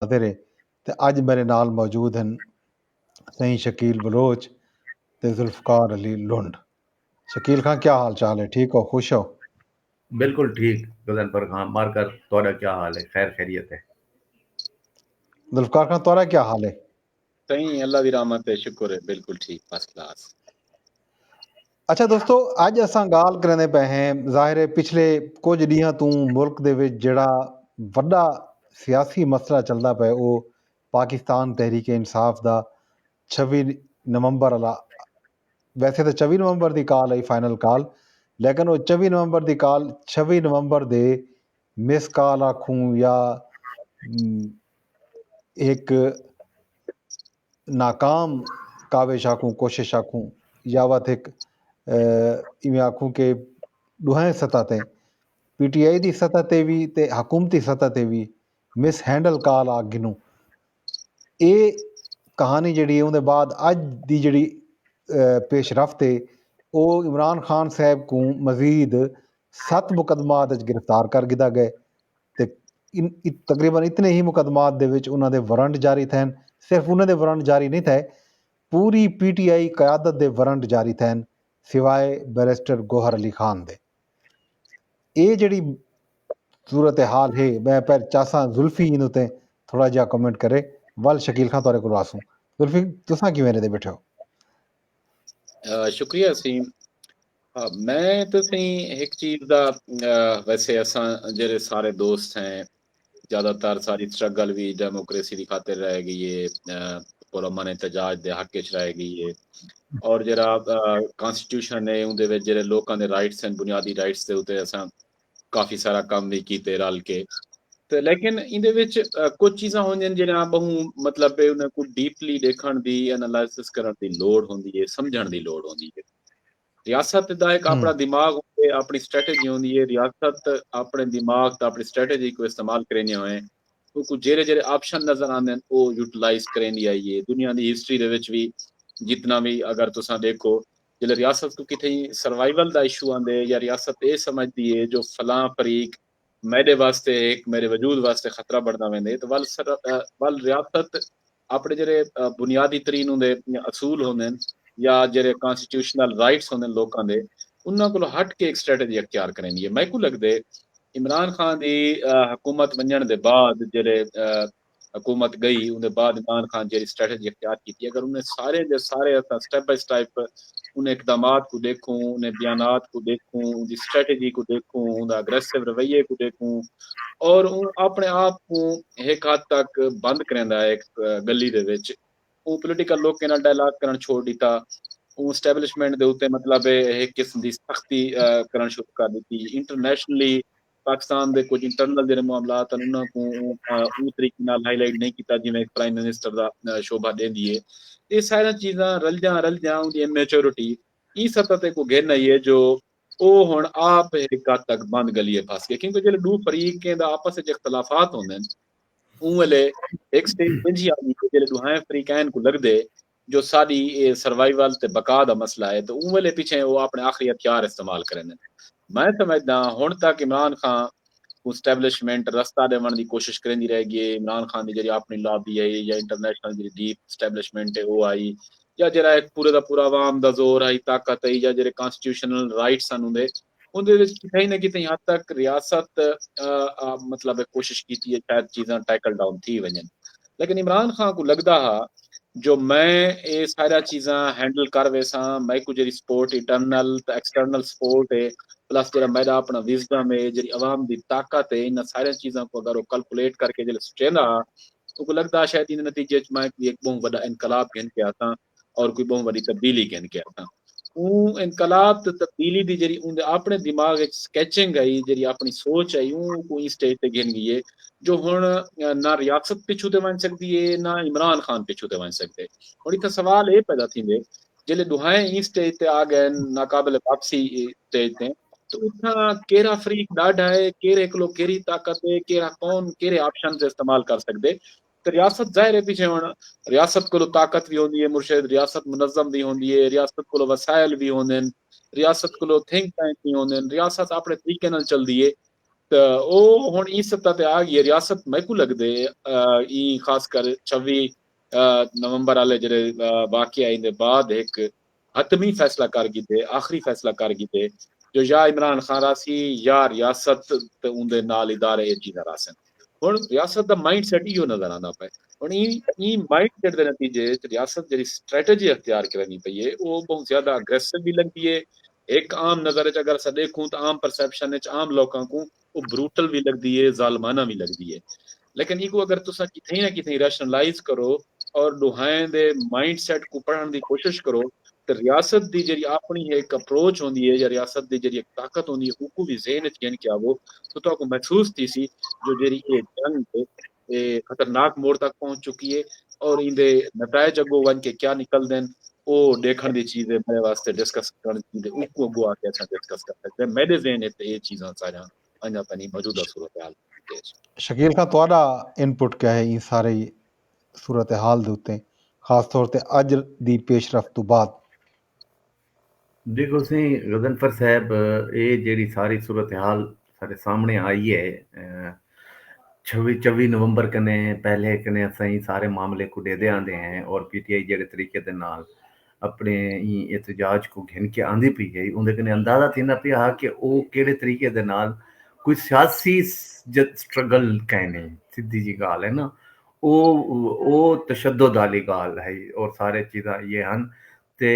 तेरे ते अज मेरे नाल मौजूद हैं सही शकील बलोच ते जुल्फकार अली लुंड। शकील खां, क्या हाल चाल है? ठीक हो? खुश हो? बिल्कुल ठीक गगनपुर खां मारकर तोड़ा क्या हाल है? खैर खैरियत है। जुल्फकार खां, तोरा क्या हाल है? सही अल्लाह दी रहमत है, शुक्र है, बिल्कुल ठीक, फर्स्ट क्लास। अच्छा दोस्तों, अज असां गाल करने पे हैं ज़ाहिर है पिछले कुछ ॾींहं तू मुल्क दे विच जिहड़ा वड्डा सियासी मसला चलदा पिया वो पाकिस्तान तहरीक इंसाफ दा 26 नवंबर वाला। वैसे तो 24 नवंबर की काल आई फाइनल काल, लेकिन वो 24 नवंबर की काल 26 नवंबर दे मिस काल आखूं या एक नाकाम काविश आखूं, कोशिश आखूं, या वत एक इवें आखूं कि ॾुहें सतह ते PTI की सतह ते भी ते हकूमती सतह ते भी मिस हैंडल काल आ गिनूं। ये कहानी जी उनके बाद अज की जी पेशरफ्त है वो इमरान खान साहब को मजीद 7 मुकदमात गिरफ्तार कर दिता गए। ते तकरीबन इतने ही मुकदमात दे विच उन्हां दे वारंट जारी थे। सिर्फ उन्होंने वारंट जारी नहीं थे, पूरी PTI क्यादत दे वारंट जारी थे सिवाय बैरिस्टर गौहर अली खान दे। ये जी सूरत हाल है, मैं पर चासा जुल्फी इन उत्ते थोड़ा जहा कमेंट करे। वल शकील खां तुहाडे कोल आसूं। जुल्फी, तुसां किवें दे बैठे हो? शुक्रिया सी। मैं तो सही एक चीज दा वैसे असां जेरे सारे दोस्त हैं, ज्यादातर सारी स्ट्रगल भी डेमोक्रेसी की खातिर रह गई है, पुरअमन एहतजाज दे हक च रह गई है, और जरा कॉन्स्टिट्यूशन है उहदे विच जेरे लोकां दे राइट्स हैं, बुनियादी राइट्स दे उत्ते असां काफी सारा काम भी कीते रल के। ते लेकिन इंदे विच कुछ चीज़ां होंदियां जिहड़ियां बहु मतलब उन्हें को डीपली देखण दी, एनालिसिस करन दी लोड़ होंदी है, समझण दी लोड़ होंदी है। रियासत दा एक अपना दिमाग होंदे, अपनी स्ट्रेटजी होंदी है। रियासत अपने दिमाग दा अपनी स्ट्रेटजी को इस्तेमाल करेंदी होए को जेरे जेरे ऑप्शन नजर आंदे वो यूटिलाइज करेंदी आई है। दुनिया दी हिस्ट्री दे विच भी जितना भी अगर तुसां देखो जिल्ले रियासत को किथे सर्वाइवल दा इशू आंदे या रियासत ये समझदी है जो फलां फरीक मेरे वास्ते एक मेरे वजूद वास्ते खतरा बढ़दा वेंदे तो वल रियासत अपने जेरे बुनियादी तरीन होंदे असूल होंदे या जेरे कॉन्स्टिट्यूशनल राइट्स होंदे लोकां दे उन्हां कोल हट के एक स्ट्रेटजी अख्तियार करेंदी है। मैं को लगदे इमरान खान दी हुकूमत वंजण दे बाद जेरे हुकूमत गई उनके बाद इमरान खान जी स्ट्रेटजी अख्तियार की, अगर उन्हें सारे जे सारे स्टेप बाय स्टेप उन्हें इकदामात को देखूं, उन्हें बयानात को देखूं, उनकी स्ट्रेटजी को देखूं, उनका अग्रेसिव रवैये को देखूं और अपने आप को एक हद तक बंद करेंदा है एक गली दे विच वो पोलिटिकल लोकें नाल डायलॉग करन छोड़ दिता। वो स्टैबलिशमेंट दे उत्ते मतलब एक किस्म दी सख्ती करन शुरू कर दी। इंटरनेशनली पाकिस्तान दे कुछ इंटरनल जेरे मामलात हैं उन्हां को ऊ तरीके नाल हाईलाइट नहीं किया जिवें एक प्राइम मिनिस्टर दा शोभा देंदी है। ये सारी चीज़ां रल जा उनकी इमेच्योरिटी इस सतह ते को घेरना ही है जो ओ हुण आप एक हद तक बंद गलिए फस गए, क्योंकि जेल्ले दो फरीकें दा आपस विच इख्तलाफात होंदे उं वेले एक स्टेज इंजी आंदी है जेल्ले दुहां फरीकैन को लगदे जो साडी सर्वाइवल ते बका दा मसला है तो उं वेले पीछे वो अपने आखिरी हथियार इस्तेमाल करेंदे। मैं समझदा हुण तक इमरान खान को स्टैबलिशमेंट रस्ता देवण की कोशिश करेंदी रह गई है। इमरान खान की जी अपनी लॉबी आई या इंटरनेशनल जी डीप स्टैबलिशमेंट है वो आई या जरा एक पूरे का पूरा आवाम का जोर आई ताकत आई या जेरे कॉन्स्टिट्यूशनल राइट्स हैं उनके कितने ना कितने हद तक रियासत मतलब कोशिश की है शायद चीज़ां टैकल डाउन थी वजन। लेकिन इमरान खान को लगता है जो मैं ये सारा चीज़ां हैंडल कर वैसा मैं को जी सपोर्ट इंटरनल एक्सटर्नल सपोर्ट है प्लस जरा मेरा अपना विजडम है जी अवाम की ताकत है इन सारी चीज़ों को अगर वो कैलकुलेट करके जो सोचेंदा तो लगता शायद इन नतीजे मैं एक बहुत बड़ा इनकलाब कहन के आता और कोई बहुत बड़ी तब्दीली कहन के आता। ऊ इनकलाब तो तब्दीली दी जी उनके अपने दिमाग स्कैचिंग आई जी अपनी सोच आई ऊ कोई स्टेज ते गिन गई है जो हुण ना रियासत पिछू ते वन सकती है ना इमरान खान पिछू ते वन सकते। और इतना सवाल ये पैदा थींदे जिले दुहाए ई स्टेज ते आ गए नाकाबिल वापसी स्टेज ते तो उतना केरा फरीक डाढ़ा है केरे को केरी ताकत है केरा कौन केरे ऑप्शन इस्तेमाल कर सकते। तो रियासत जाहिर है पीछे हुण रियासत को ताकत भी होंदी है मुर्शद रियासत मुनज़्ज़म भी होंदी है रियासत को वसाइल भी होंदे रियासत को थिंक टैंक भी होंदे रियासत अपने तरीके नाल चलदी है। तो वो हुण इस सत्ता ते आ गई रियासत मैं को लगदे ई खास कर 26 नवंबर वाले जेह्ड़े वाकया इंदे बाद एक हतमी फैसला कर कीते आखिरी फैसला कर कीते जो या इमरान खान रासी या रियासत ते उंदे नाल इदारे ए चीज़ां रासन हुण रियासत दा माइंड सेट इहो नजर आंदा पे हुण ई माइंड सेट दे नतीजे च रियासत जेह्ड़ी स्ट्रेटजी अख्तियार करनी पई है वो बहुत ज्यादा अग्रेसिव भी लगदी है एक आम नजर च अगर अस देखूं तो आम परसेप्शन च आम लोकां को वो ब्रूटल भी लगदी है जालमाना भी लगदी है लेकिन इको अगर तुसा किथे ना किथे रैशनलाइज करो और दुहाएं दे माइंड सेट को पढ़ने की कोशिश करो तो रियासत की जी अपनी एक अप्रोच होंगी है या रियासत की जी ताकत होंगी है उसको भी ज़हन च गिन के आवो तो आपको महसूस थी सी जो जी ये जंग है ये खतरनाक मोड़ तक पहुंच चुकी है और इंदे नतायज अगो वन के क्या निकलते हैं वो देखने की चीज़ है मेरे वास्ते डिस्कस करने की चीज़ है उसको अगो आके अच्छा डिस्कस कर सकते हैं मेरे ज़हन ये चीज़ां सारा अञा तनी मौजूदा सूरत हाल शकील खान तुहाडा इनपुट क्या है इन सारे सूरत हाल दे उत्ते खास तौर ते अज दी पेशरफ्त तो बाद देखो सी गजनफर साहब ये जेड़ी सारी सूरत हाल सारे सामने आई है 26 नवंबर कने पहले कने असां सारे मामले को दे आंदे हैं और पीटीआई जेड़े तरीके दे नाल अपने ही एहतजाज को घिन के आंदी पई गई उनके कने अंदाजा थींदा पिया कि वो केड़े तरीके दे नाल कोई सियासी स्ट्रगल कहने सीधी जी गाल है ना वो तशद्दुद वाली गाल है और सारे चीज़ां ये हन ते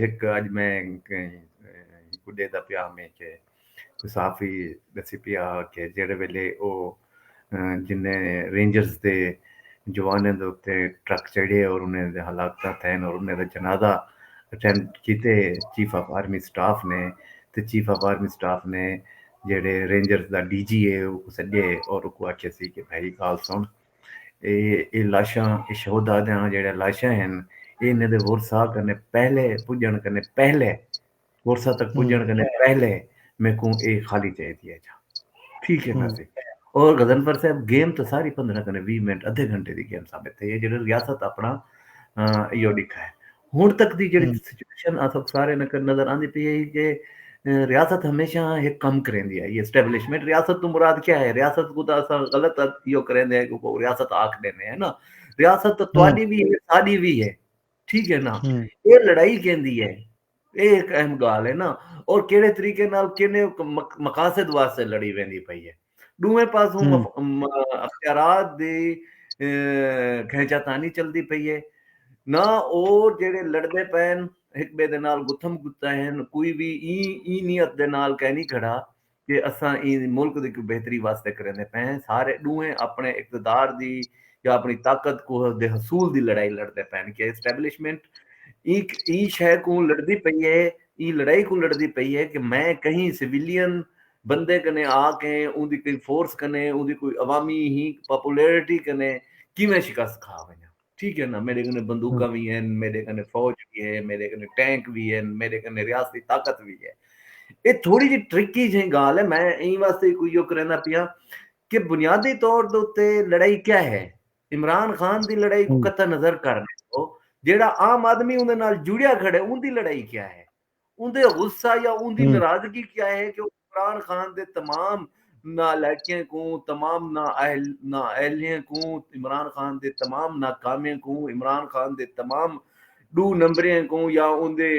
एक अज मैं गुडे दा पिया में के साफी दसी पिया के जेड़े वेले ओ जिन्ने रेंजर्स दे जवानें दे उत्ते ट्रक चढ़े और उन्हें हलाकत थे और उन्हें जनाजा अटेंड किते चीफ ऑफ आर्मी स्टाफ ने ते चीफ ऑफ आर्मी स्टाफ ने जेड़े रेंजर्स दा डीजी है वो सजे और को आखे सी कि भाई गाल सुन ये लाशां ये शहोदा जेड़े लाशां हैं इन्हें दे वर्सा कने पहले पुजन कने पहले वर्सा तक पुजन कने पहले मैं को ए खाली चाहिए जा ठीक है ना सी और गजनफर साहब गेम तो सारी 15 कने 20 मिनट आधे घंटे की गेम साबित है ये जेड़े रियासत अपना यो दिखा है हुण तक दी जेड़ी सिचुएशन आप सारे नजर आंदी पई है कि रियासत हमेशा एक कम करेंदी है ये एस्टेब्लिशमेंट रियासत तो मुराद क्या है रियासत को तो असा गलत यो करेंदे हैं को रियासत आख देने है ना रियासत तो ਤੁਹਾਡੀ भी है साडी भी है ठीक है ना ये लड़ाई कहंदी है ये एक अहम गाल है ना और केड़े तरीके नाल किने मकासद वास्ते लड़ी वेंदी पई है दूए पासों अख्तियारात दी खैंचातानी चलदी पई है ना और जेड़े लड़दे पैन एक बे दे नाल गुथम गुत्ता हैं कोई भी ई नीयत दे नाल कह नहीं खड़ा कि असां ई मुल्क दी कोई बेहतरी वास्ते करने पे सारे दूए अपने इक़्तिदार दी या अपनी ताकत को दे हसूल दी लड़ाई लड़दे पैन कि एस्टेब्लिशमेंट ई शय को लड़दी पई है ई लड़ाई को लड़दी पई है कि मैं कहीं सिविलियन बंदे कने आके उनकी कोई फोर्स कने उनकी कोई अवामी ही पॉपुलैरिटी कने किवें शिकस्त खा वञा ठीक है ना मेरे कने बंदूका भी हैं मेरे कने फौज भी है मेरे कने टैंक भी हैं मेरे कने रियासती ताकत भी है ये थोड़ी जी ट्रिकी जी गाल है मैं ई वास्ते कोई यो करना पिया कि बुनियादी तौर दे उत्ते लड़ाई क्या है इमरान खान दी लड़ाई को कत्ता नजर करने को जेड़ा आम आदमी उनदे नाल जुड़िया खड़े उनदी लड़ाई क्या है उनदे गुस्सा या उनदी नाराजगी क्या है कि इमरान खान दे तमाम नालायकियों को तमाम नाअहलियों को इमरान खान दे तमाम नाकामियों को इमरान खान दे तमाम डू नंबरियों को या उनदे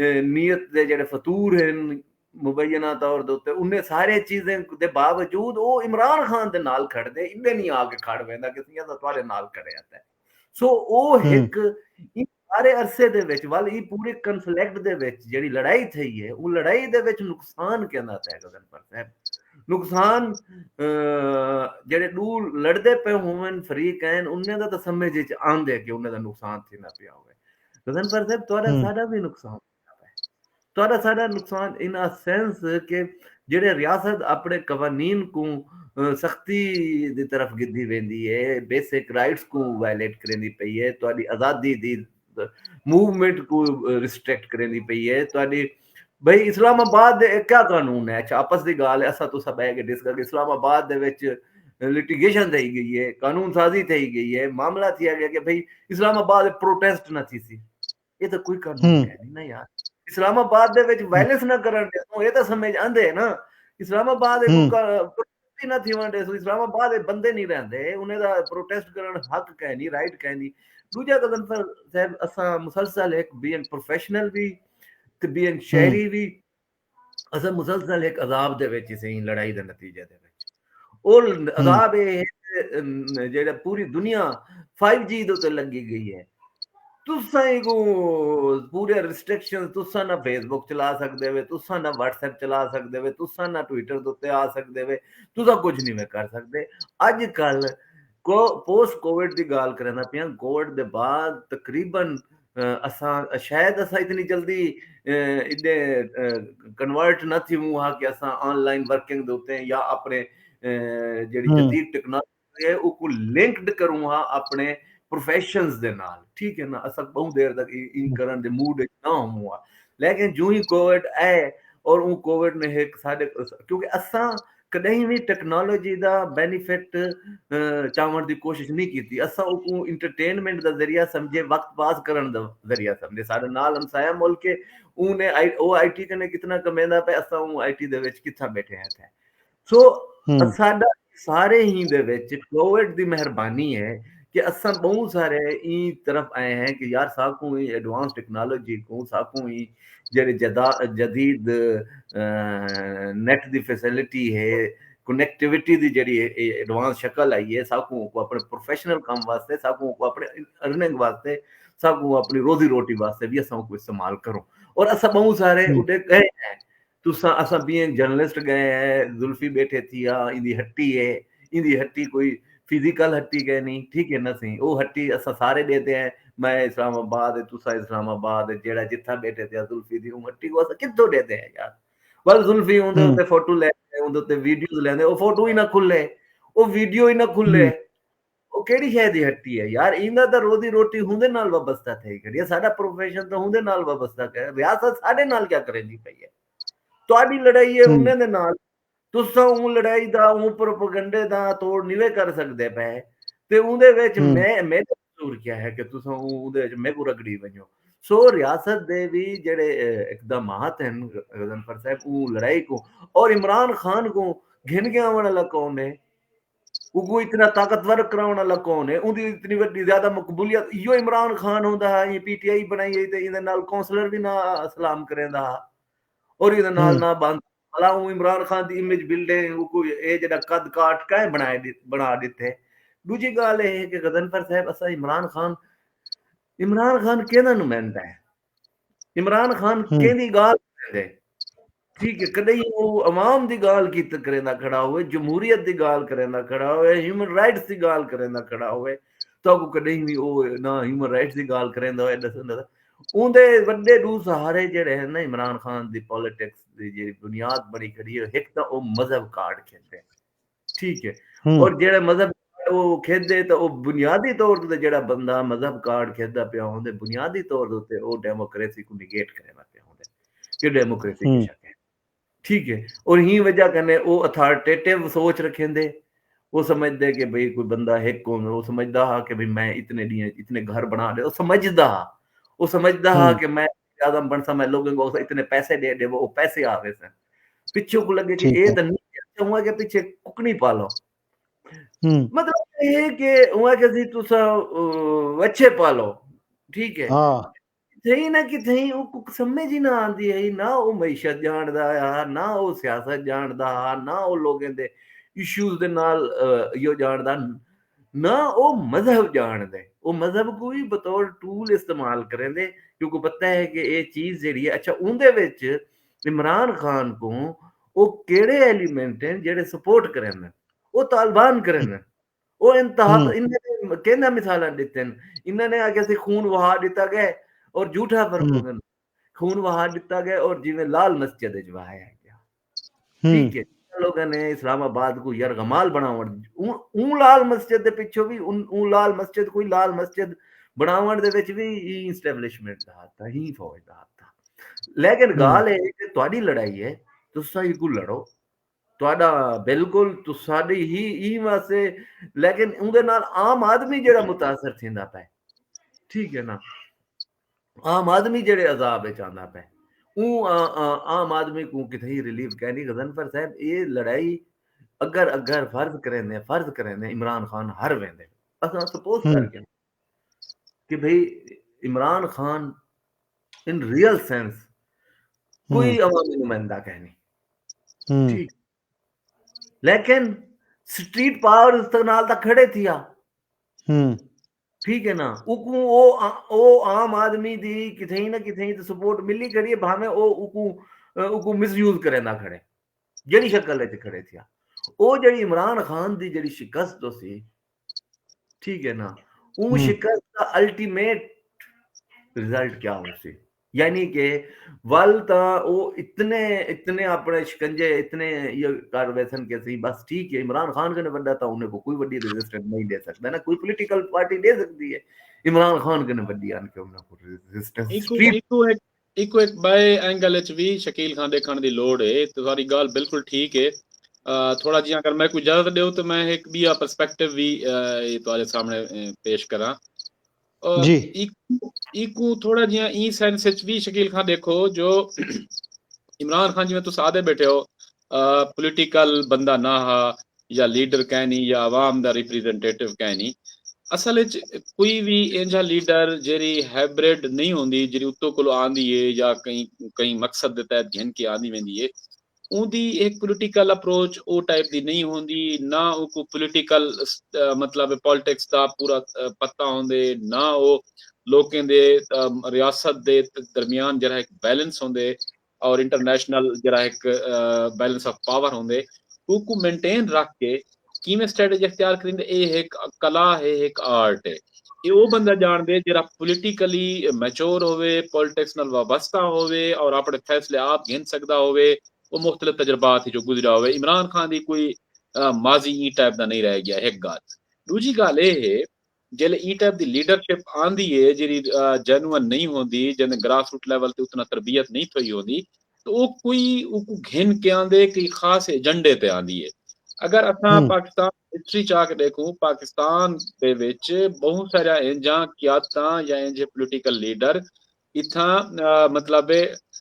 नीयत दे जेड़े फतूर हैं मुबैना तौर दे उत्ते उन्हें सारे चीजें दे बावजूद वो इमरान खान दे नाल खड़दे इन्ने नहीं आके खड़ वेंदा कि सियां दा तुहाडे नाल खड़े आता है सो ओ एक सारे अरसे दे विच वाल ई पूरे कन्फ्लिक्ट दे विच जेड़ी लड़ाई थई है वो लड़ाई दे विच नुकसान कहंदा तय गजनफर साहब नुकसान जेड़े दू लड़दे पे होवन फरीक हैं उन्ने दा तो समझ च आंदे कि उन्ने दा नुकसान थींदा पिया होवे गजनफर साहब तोरा साडा भी नुकसान तोरा साडा नुकसान इन अ सेंस के जेड़े रियासत अपने कवानीन को सख्ती दी तरफ गिद्धी वेंदी है बेसिक राइट्स को वायलेट करेंदी पई है तोड़ी आजादी दी मूवमेंट को रिस्ट्रिक्ट करेंदी पई है तोड़ी भाई इस्लामाबाद दे क्या कानून है अच्छा आपस दी गाल ऐसा तो सब है कि डिस्कस इस्लामाबाद दे विच लिटिगेशन थई गई है कानून साजी थई गई है मामला थिया गया कि भाई इस्लामाबाद प्रोटेस्ट ना थी सी ये तो कोई कानून है नहीं ना यार इस्लामाबाद दे विच वायलेंस ना करन दे ये तो समझ आंदे ना इस्लामाबाद हम्म प्रोटेस्ट ही ना थी वनडे इस्लामाबाद बंदे नहीं रहंदे उन्हें दा प्रोटेस्ट करण हक कह नहीं राइट कह नहीं दूजा कदम पर साहब असा मुसलसल एक बीइंग प्रोफेशनल भी ते बीइंग शहरी भी असा मुसलसल एक अजाब दे विच सही लड़ाई दे नतीजे दे विच ਉਹ ਅਜ਼ਾਬ ਇਹ ਜਿਹੜਾ ਪੂਰੀ ਦੁਨੀਆ 5G ਦੇ ਉੱਤੇ ਲੱਗੀ ਗਈ ਹੈ ਤੁਸਾਂ ਹੀ ਕੋ ਪੂਰੇ ਰਿਸਟ੍ਰਿਕਸ਼ਨ ਤੁਸਾਂ ਨਾ ਫੇਸਬੁੱਕ ਚਲਾ ਸਕਦੇ ਵੇ ਤੁਸਾਂ ਨਾ WhatsApp ਚਲਾ ਸਕਦੇ ਵੇ ਤੁਸਾਂ ਨਾ ਟਵਿੱਟਰ ਦੇ ਉੱਤੇ ਆ ਸਕਦੇ ਵੇ ਤੁਸਾਂ ਕੁਝ ਨਹੀਂ ਵੇ ਕਰ ਸਕਦੇ ਅੱਜ ਕੱਲ ਪੋਸਟ ਕੋਵਿਡ ਦੀ ਗੱਲ ਕਰਨਾ ਪਿਆ ਕੋਵਿਡ ਦੇ ਬਾਅਦ ਤਕਰੀਬਨ ਅਸਾਂ ਸ਼ਾਇਦ ਅਸਾਂ ਇਤਨੀ ਜਲਦੀ ਇਹਦੇ ਕਨਵਰਟ ਨਾ ਥੀ ਹਾਂ ਕਿ ਅਸਾਂ ਆਨਲਾਈਨ ਵਰਕਿੰਗ ਦੇ ਉੱਤੇ ਜਾਂ ਆਪਣੇ ਜਿਹੜੀ ਜਦੀਦ ਟੈਕਨੋਲੋਜੀ ਹੈ ਉਹ ਕੋ ਲਿੰਕਡ ਕਰੂੰ ਹਾਂ ਆਪਣੇ प्रोफेशंस दे नाल ठीक है ना असा बहुत देर तक इन करन दे मूड ना हुआ लेकिन जो ही कोविड आए और वो कोविड ने एक साडे क्योंकि असा कदई भी टेक्नोलॉजी दा बेनिफिट चावण दी कोशिश नहीं की असा को इंटरटेनमेंट दा जरिया समझे वक्त पास करन दा जरिया समझे साडे नाल हमसाया मुल्क के उने ओ आईटी कने कितना कमेंदा पे असा वो आईटी दे विच किथा बैठे हैं थे सो साडा सारे ही दे विच कोविड दी मेहरबानी है कि असा बहुत सारे ई तरफ आए हैं कि यार साकू ही एडवांस टेक्नोलॉजी को साकू ही जेरे जदीद नेट दी फैसिलिटी है कनेक्टिविटी दी जेरी एडवांस शक्ल आई है साकू को अपने प्रोफेशनल काम वास्ते साकू को अपने अर्निंग वास्ते साकू अपनी रोजी रोटी वास्ते भी असा को इस्तेमाल करो और असा बहुत सारे उडे गए हैं तुसा असा बीइंग जर्नलिस्ट गए हैं जुल्फी बैठे थी इंदी हट्टी है इंदी हट्टी कोई फिजिकल हट्टी गए नहीं ठीक है ना सही वो हट्टी असा सारे देते हैं मैं इस्लामाबाद तुसा इस्लामाबाद जेड़ा जिथा बैठे थे जुल्फी दी हट्टी को असा कितो देते हैं यार बस जुल्फी उनदे उत्ते फोटो लेते उनदे उत्ते वीडियोस लेंदे वो फोटो ही ना खुले वो वीडियो ही ना खुले वो केड़ी शय दी हट्टी है यार इंदा दा रोजी रोटी हुंदे नाल वाबस्ता थे करिए साडा प्रोफेशन तो हुंदे नाल वाबस्ता है रियासत साडे नाल क्या करेंदी पई है तुहाडी लड़ाई है उन्ने दे नाल तुसा ਉਹ ਲੜਾਈ ਦਾ ਉਹ ਪ੍ਰੋਪਗੈਂਡੇ ਦਾ ਤੋੜ ਨਿਵੇ ਕਰ ਸਕਦੇ ਪਏ ਤੇ ਉਹਦੇ ਵਿੱਚ ਮੈਂ ਕਸੂਰ ਕੀ ਹੈ ਕਿ ਤੁਸੀਂ ਉਹਦੇ ਵਿੱਚ ਮੈਂ ਕੋ ਰਗੜੀ ਵਜੋ ਸੋ ਰਿਆਸਤ ਦੇ ਵੀ ਜਿਹੜੇ ਇਕਦਾਮਾਤ ਹਨ ਗਜ਼ਨਫਰ ਸਾਹਿਬ ਉਹ ਲੜਾਈ को और इमरान खान को घिन के आने वाला कौन है वो इतना ताकतवर कराने वाला कौन है उनकी इतनी बड़ी ज्यादा मकबूलियत यो इमरान खान होता है ये पीटीआई बनाई ते इहदे नाल काउंसलर भी ना सलाम करेंदा और इहदे नाल ना बंद भला इमरान खान की इमेज बिल्डिंग जो कद काट का बना दिते दूजी गल है कि गजनफर साहब असा इमरान खान केदा नुमाइंदा है इमरान खान केदी गाल करदे ठीक है कदे वो अवाम दी गाल की करेंदा खड़ा हुए जमहूरियत दी गाल करेंदा खड़ा हुए ह्यूमन राइट्स दी गाल करेंदा खड़ा हुए तो कदे भी वो ना ह्यूमन राइट्स दी गाल करेंदा होए दसंदा उनदे वड्डे दू सहारे जेड़े हैं ना इमरान खान दी पॉलिटिक्स दी जेड़ी बुनियाद बनी खड़ी है एक तो वो मजहब कार्ड खेलते ठीक है और जेड़ा मजहब वो खेदे तो वो बुनियादी तौर ते जेड़ा बंदा मजहब कार्ड खेदा पिया होंदे बुनियादी तौर ते वो डेमोक्रेसी को निगेट करेना पिया होंदे कि डेमोक्रेसी की शक है ठीक है और ही वजह कने वो अथॉरिटेटिव सोच रखेंदे वो समझदे कि भाई कोई बंदा एक को वो समझदा हा कि भाई मैं इतने घर बना दे वो समझदा हा कि मैं आदम बनसा मैं लोगों को इतने पैसे दे वो पैसे आवे से पीछे को लगे कि ये तो नहीं हुआ के पीछे कुकनी पालो मतलब ये कि हुआ के सी तुसा बच्चे पालो ठीक है थई ना कि थई वो समझ ही ना आंदी है ना वो मईशत जानदा है ना वो सियासत जानदा ना वो लोगों दे इश्यूज दे नाल यो जानदा ना वो मजहब जानदे वो मजहब को ही बतौर टूल इस्तेमाल करेंदे क्योंकि पता है कि ये चीज जी है अच्छा उनदे विच इमरान खान को वो केड़े एलिमेंट हैं जेड़े सपोर्ट करें वो तालिबान करें वो इंतहा इन्हें कहना मिसाल दिते इन्होंने आगे से खून वहा दिता गया और झूठा फर्क खून वहा दिता गया और जिवें लाल मस्जिद वहाया गया ठीक है लोगों ने इस्लामाबाद को यार गमाल बनावण लाल मस्जिद दे पिछो भी लाल मस्जिद कोई लाल मस्जिद बनावण दे विच भी इस्टैब्लिशमेंट दा हाथ था ही फौज दा हाथ था लेकिन गाल है कि तुहाडी लड़ाई है तुसां ही को लड़ो तुहाडा बिल्कुल तुसाडी ही वास्ते लेकिन उनदे नाल आम आदमी जेड़ा मुतासर थिंदा पे ठीक है ना आम आदमी जेड़े अजाब विच आंदा पे आम आदमी को किथे रिलीफ कहनी गजनफर साहब ये लड़ाई अगर फर्ज करें इमरान खान हर वेंदे असां सपोज हम्म करके कि भाई Imran Khan in real sense कोई हम्म अवामी नुमाइंदा कहनी हम्म ठीक लेकिन स्ट्रीट पावर इस्तेमाल तक खड़े थिया हम्म ठीक है ना उकू ओ आम आदमी दी किथे ना किथे तो सपोर्ट मिली करिए भावे ओ उकू मिसयूज करे ना खड़े ਜਿਹੜੀ ਸ਼ਕਲ ਵਿੱਚ ਖੜੇ ਥਿਆ ਉਹ ਜਿਹੜੀ ਇਮਰਾਨ ਖਾਨ ਦੀ ਜਿਹੜੀ ਸ਼ਿਕਸਤ ਸੀ ठीक है ना वो शिकस्त का अल्टीमेट रिजल्ट क्या हो सी यानी कि वल ता वो इतने इतने अपने शिकंजे इतने ये कर वैसन के सी बस ठीक है इमरान खान के ने बंदा था उन्हें को कोई बड़ी रेजिस्टेंस नहीं दे सकता ना कोई पॉलिटिकल पार्टी दे सकती है इमरान खान के ने बड़ी आन के उन्हें को रेजिस्टेंस इको एक बाय एंगल विच भी शकील खान देखण दी लोड़ है तो सारी गाल बिल्कुल ठीक है थोड़ा जिहा अगर मैं कोई इजाजत दो तो मैं एक भी पर्सपेक्टिव भी तुम्हारे सामने पेश करा जी इको थोड़ा जिहा ई सेंस विच भी शकील खान देखो जो इमरान खान जिवें तुस आदे बैठे हो पॉलिटिकल बंदा ना हा या लीडर कहनी या आवाम दा रिप्रेजेंटेटिव कहनी असल विच कोई भी इंजा लीडर जेरी हाइब्रिड नहीं होंदी जेरी उत्तों कोलो आंदी है या कहीं मकसद दे तहत घिन के आंदी वेंदी है उनकी एक पॉलिटिकल अप्रोच ओ टाइप दी नहीं होंदी ना उनको पॉलिटिकल मतलब पॉलिटिक्स दा पूरा पता होंदे ना वो लोकें दे रियासत दे दरमियान जरा एक बैलेंस होंदे और इंटरनेशनल जरा एक बैलेंस ऑफ पावर होंदे उनको मेंटेन रख के किवें स्ट्रेटजी इख्तियार करिंदे ये एक कला है एक आर्ट है ये वो बंदा जानदे जरा पॉलिटिकली मैच्योर होवे पॉलिटिक्स नाल वाबस्ता होवे और अपने फैसले आप गिन सकदा होवे वो मुख्तलिफ तजर्बात जो गुजरा हुआ इमरान खान की कोई माजी ई टाइप का नहीं रह गया एक गाल दूजी गाल ये है जेले ई टाइप की लीडरशिप आंदी है जी जेन्युइन नहीं होंदी जिन्हें ग्रास रूट लेवल पे उतना तरबियत नहीं थी होंदी तो वो कोई घिन के आंदे कई खास एजेंडे ते आंदी है अगर असा पाकिस्तान हिस्ट्री चाह के देखूं पाकिस्तान दे विच बहुत सारा इंजा क्यादतां या इंजे पॉलिटिकल लीडर इथा मतलब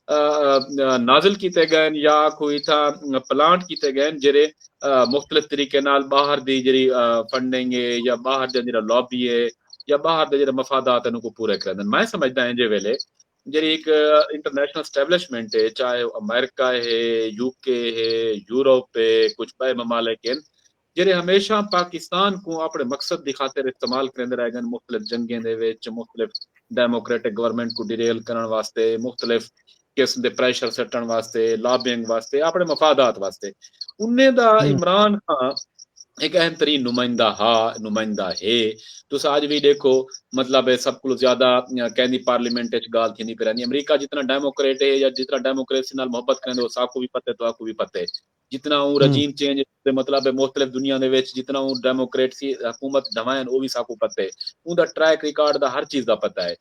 नाजिल किए गए या कोई इथा प्लांट किए गए जेरे मुख्तलिफ तरीके नाल बाहर दी जेरी फंडिंग है या बाहर दा जेरा लॉबी है या बाहर दे जेरे मफादात को पूरे करन मैं समझदा इंजे वेले जेरी एक इंटरनेशनल एस्टेब्लिशमेंट है चाहे अमेरिका है यूके है यूरोप है कुछ बड़े ममालिक हैं जेरे हमेशा पाकिस्तान को अपने मकसद की खातिर इस्तेमाल करते रह गए मुख्तलिफ जंगें दे विच मुख्तलिफ डेमोक्रेटिक गवर्नमेंट को डिरेल करने वास्ते मुख्तलिफ किस्म के प्रेशर सट्टन वास्ते लॉबिंग वास्ते अपने मफादात वास्ते उन्हें दा इमरान खान एक अहम तरीन नुमाइंदा है तुस आज भी देखो मतलब सब को ज्यादा कहनी पार्लियामेंट गाल थी नहीं अमेरिका जितना डेमोक्रेट है या जितना डेमोक्रेसी नाल मोहब्बत करें साकू भी पते तो आपको भी पते जितना वो रजीम चेंज मतलब मुख्तलिफ दुनिया दे विच जितना वो डेमोक्रेसी हुकूमत ढवाएं वो भी साकू पते उनका ट्रैक रिकॉर्ड दा हर चीज का पता है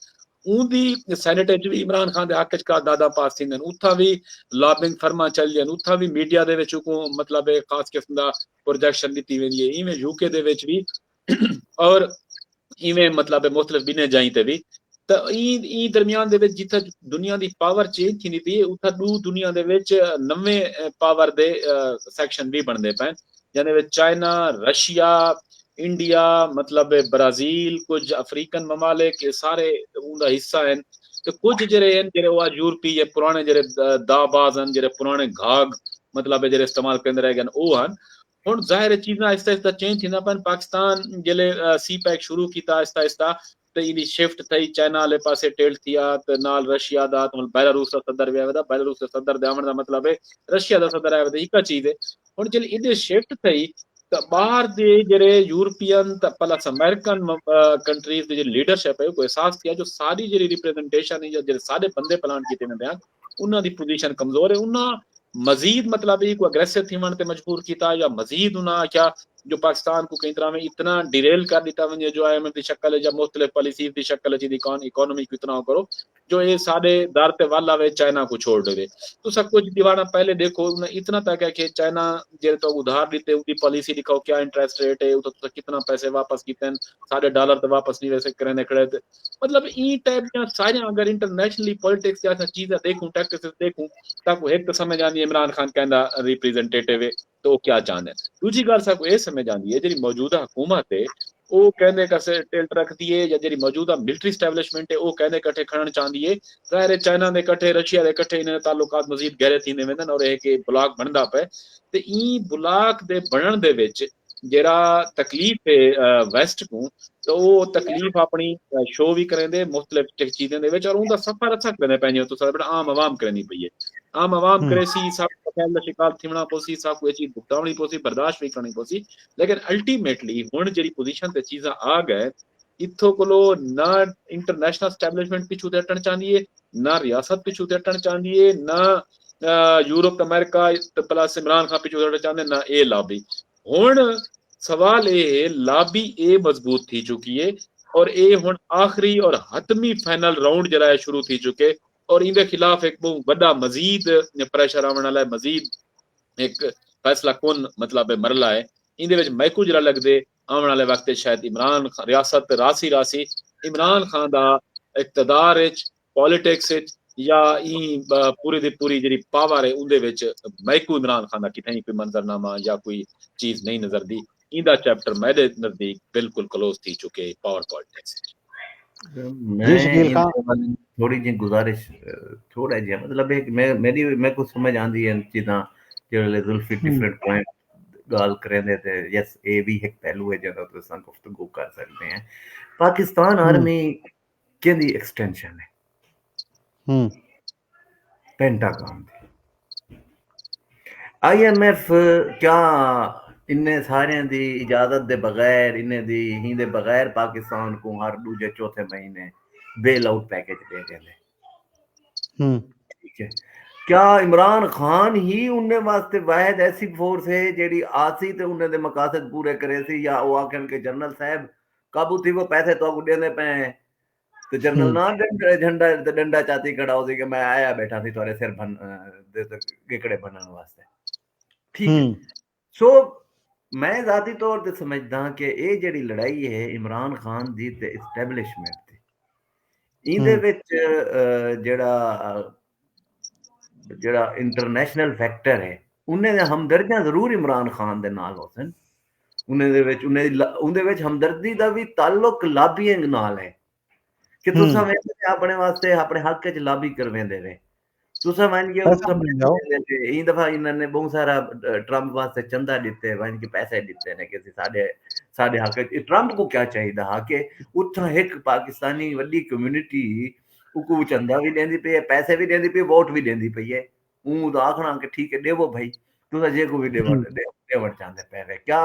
उनकी सैनेट भी इमरान खान के हक का दादा पास थी उथा भी लॉबिंग फर्मा चल जान उथा भी मीडिया दे विच को मतलब खास किस्म का प्रोजेक्शन दी वेंदी है इवें यूके दे विच भी और इवें मतलब मुख्तलिफ बिने जाई ते भी तो ई दरमियान दे विच जिथे दुनिया दी पावर चेंज थी थी उथा दू दुनिया दे विच नवे पावर दे सेक्शन भी बनदे पे जिहदे विच चाइना रशिया इंडिया मतलब ब्राजील कुछ अफ्रीकन ममालिक सारे उनका हिस्सा हैं तो कुछ जेरे यूरोपी या पुराने जेरे दाबाज हैं जेरे पुराने घाग मतलब जेरे इस्तेमाल करते रह गए वो हैं हुण जाहिर चीज़ां आहिस्ता आहिस्ता चेंज थींदा पन पाकिस्तान जेले सी पैक शुरू किया आहिस्ता आहिस्ता तो इनी शिफ्ट थी चाइना वाले पासे टिल्ट थिया तो नाल रशिया दा तो बेलारूस का सदर भी आया बेलारूस का सदर देवण दा मतलब है रशिया दा सदर आया एक चीज है हुण जेले इदे शिफ्ट थी तो बाहर दे जेरे यूरोपियन प्लस अमेरिकन कंट्रीज दी जेरी लीडरशिप है कोई एहसास किया जो सारी जेरी रिप्रेजेंटेशन है जो सारे बंदे प्लान किए ने उन्हां दी पोजीशन कमजोर है उन्हां मजीद मतलब को अग्रेसिव थी ते मजबूर किया या मजीद उन्हें क्या जो पाकिस्तान को कई तरह में इतना डिरेल कर दिता वने जो IMF की शक्ल है या मुख्तलिफ पॉलिसीज की शक्ल है इकोनॉमी को इतना करो जो ये सारे दर ते वाला वे चाइना को छोड़ दे। तो सब कुछ दीवाना पहले देखो इतना तक है कि चाइना जे तो उधार दीते उनकी पॉलिसी दिखाओ क्या इंटरेस्ट रेट है तो कितना पैसे वापस कीते सारे डॉलर तो वापस नहीं वैसे करने खड़े थे। मतलब ई टाइप या सारे अगर इंटरनेशनली पॉलिटिक्स जैसा चीजें देखूं टैक्टिक्स देखूं ताको एक तो समझ आनी इमरान खान कहंदा रिप्रेजेंटेटिव है तो क्या चाहते हैं। दूसरी गल साको ये समझ आती है जी मौजूदा हुकूमत है ਉਹ ਕਹਿੰਦੇ ਕਸੇ ਟਿਲਟ ਰੱਖਦੀ ਏ ਜਾਂ ਜਿਹੜੀ ਮੌਜੂਦਾ ਮਿਲਟਰੀ ਸਟੈਬਲਿਸ਼ਮੈਂਟ ਹੈ ਉਹ ਕਹਿੰਦੇ ਇਕੱਠੇ ਖੜਨ ਚਾਹੁੰਦੀ ਏ ਜ਼ਾਹਿਰ ਹੈ ਚਾਈਨਾ ਦੇ ਇਕੱਠੇ ਰਸ਼ੀਆ ਦੇ ਇਕੱਠੇ ਇਹਨਾਂ ਦੇ ਤਾਲੁਕਾਤ ਮਜ਼ੀਦ ਗਹਿਰੇ ਥੀਂਦੇ वेंदन और एक ब्लॉक बनदा पे ते ई ब्लॉक दे बनन दे विच जेड़ा तकलीफ है वेस्ट को तो वो तकलीफ अपनी शो भी करेंदे मुख्तलिफ चीजें दे विच और उनदा सफर अच्छा करने पैंदी तो सारा आम आवाम करनी पई है आम आवाम करे सी सब फैल दा शिकार थिमना पोसी सब कोई चीज भुगतावनी पोसी बर्दाश्त भी करनी पोसी लेकिन अल्टीमेटली हुण जेड़ी पोजीशन ते चीज़ां आ गए इत्थों कोलो ना इंटरनेशनल स्टैब्लिशमेंट पिछू ते हटण चाहंदी है ना रियासत पिछू ते हटण चाहंदी है ना Europe America plus Imran Khan पिछू हटण चाहंदे ना ए लॉबी हुण सवाल ये लॉबी ए मजबूत थी चुकी है और ये हुण आखिरी और हतमी फाइनल राउंड जरा शुरू थी चुके और इनके खिलाफ एक बहुत बड़ा मजीद प्रेशर आने वाला है मजीद एक फैसला कौन मतलब मरला है इंदे विच मैकू जरा लगदे आने वाले वक्त शायद इमरान खान रियासत रासी इमरान खान दा इक्तदार विच पॉलिटिक्स विच या ई पूरी दी पूरी जी पावर है उनदे विच मैकू इमरान खान दा किथे कोई मंजरनामा या कोई चीज नहीं नजर दी इंदा चैप्टर मेरे नजदीक बिल्कुल क्लोज थी चुके पावर पॉलिटिक्स। जी शकील खान थोड़ी जी गुजारिश थोड़ा जी मतलब एक मैं कुछ समझ आंदी है चीज़ां जेल्लै जुल्फी डिफरेंट पॉइंट गाल करेंदे ते यस ए भी एक पहलू है जेह्दा तुस गुफ्तगू कर सकते हैं। पाकिस्तान आर्मी केदी एक्सटेंशन है पेंटागन दी IMF क्या इन्ने सारे दी इजाजत दे बगैर इन्ने दी ही दे बगैर पाकिस्तान को हर दूजे चौथे महीने बेल आउट पैकेज दे देंगे ठीक है। क्या इमरान खान ही उन्हें वास्ते वाहिद ऐसी फोर्स है जेडी आसी ते उन्हें दे मकासद पूरे करे सी या वो आखन के जनरल साहब काबू थी वो पैसे तो आपको देने पे तो जनरल ना झंडा डंडा चाती खड़ा हो कि मैं आया बैठा थी थोड़े सिर बन गिकड़े बनने वास्ते ठीक है। सो मैं जाती तौर ते समझदा कि ये जेडी लड़ाई है इमरान खान दी ते एस्टैब्लिशमेंट दी इंदे विच जेड़ा इंटरनेशनल फैक्टर है उन्हें हमदर्दियां जरूर इमरान खान दे नाल होसन उन्हें विच हमदर्दी दा भी ताल्लुक लॉबिंग नाल है कि तुसा अपने वास्ते अपने हक च लॉबी करवेंदे वे तुसा वन के इन दफा इन्होंने बहुत सारा ट्रंप वास्ते चंदा दिते वन के पैसे दिते ने कि साडे हक ट्रंप को क्या चाहिए हा कि उथा एक पाकिस्तानी वड्डी कम्युनिटी उको चंदा भी देंदी पे पैसे भी देंदी पे वोट भी देंदी पे है ऊ तो आखना कि ठीक है देवो भाई तुसा जे को भी देवट चाहते पे क्या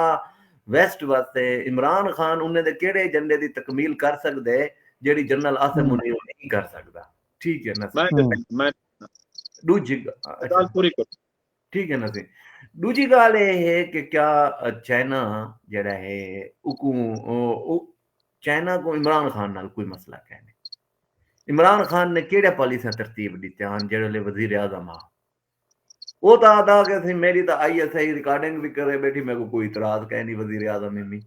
वेस्ट वास्ते इमरान खान उन्हें दे केड़े एजेंडे दी तकमील कर सकदे जेडी जनरल आसिम मुनीर नहीं कर सकदा ठीक है ना मैं दूजी गल पूरी कर ठीक है ना सी दूजी गल ये है कि क्या चाइना जेड़ा है चाइना को इमरान खान नाल कोई मसला है नहीं इमरान खान ने केड़े पॉलिसियां तरतीब दित्ते हैं जेड़े वजीर आजम आ वो तो आदा कि मेरी तो ISI रिकॉर्डिंग भी करे बैठी मेरे को कोई इतराज कह नहीं वजीर आजम में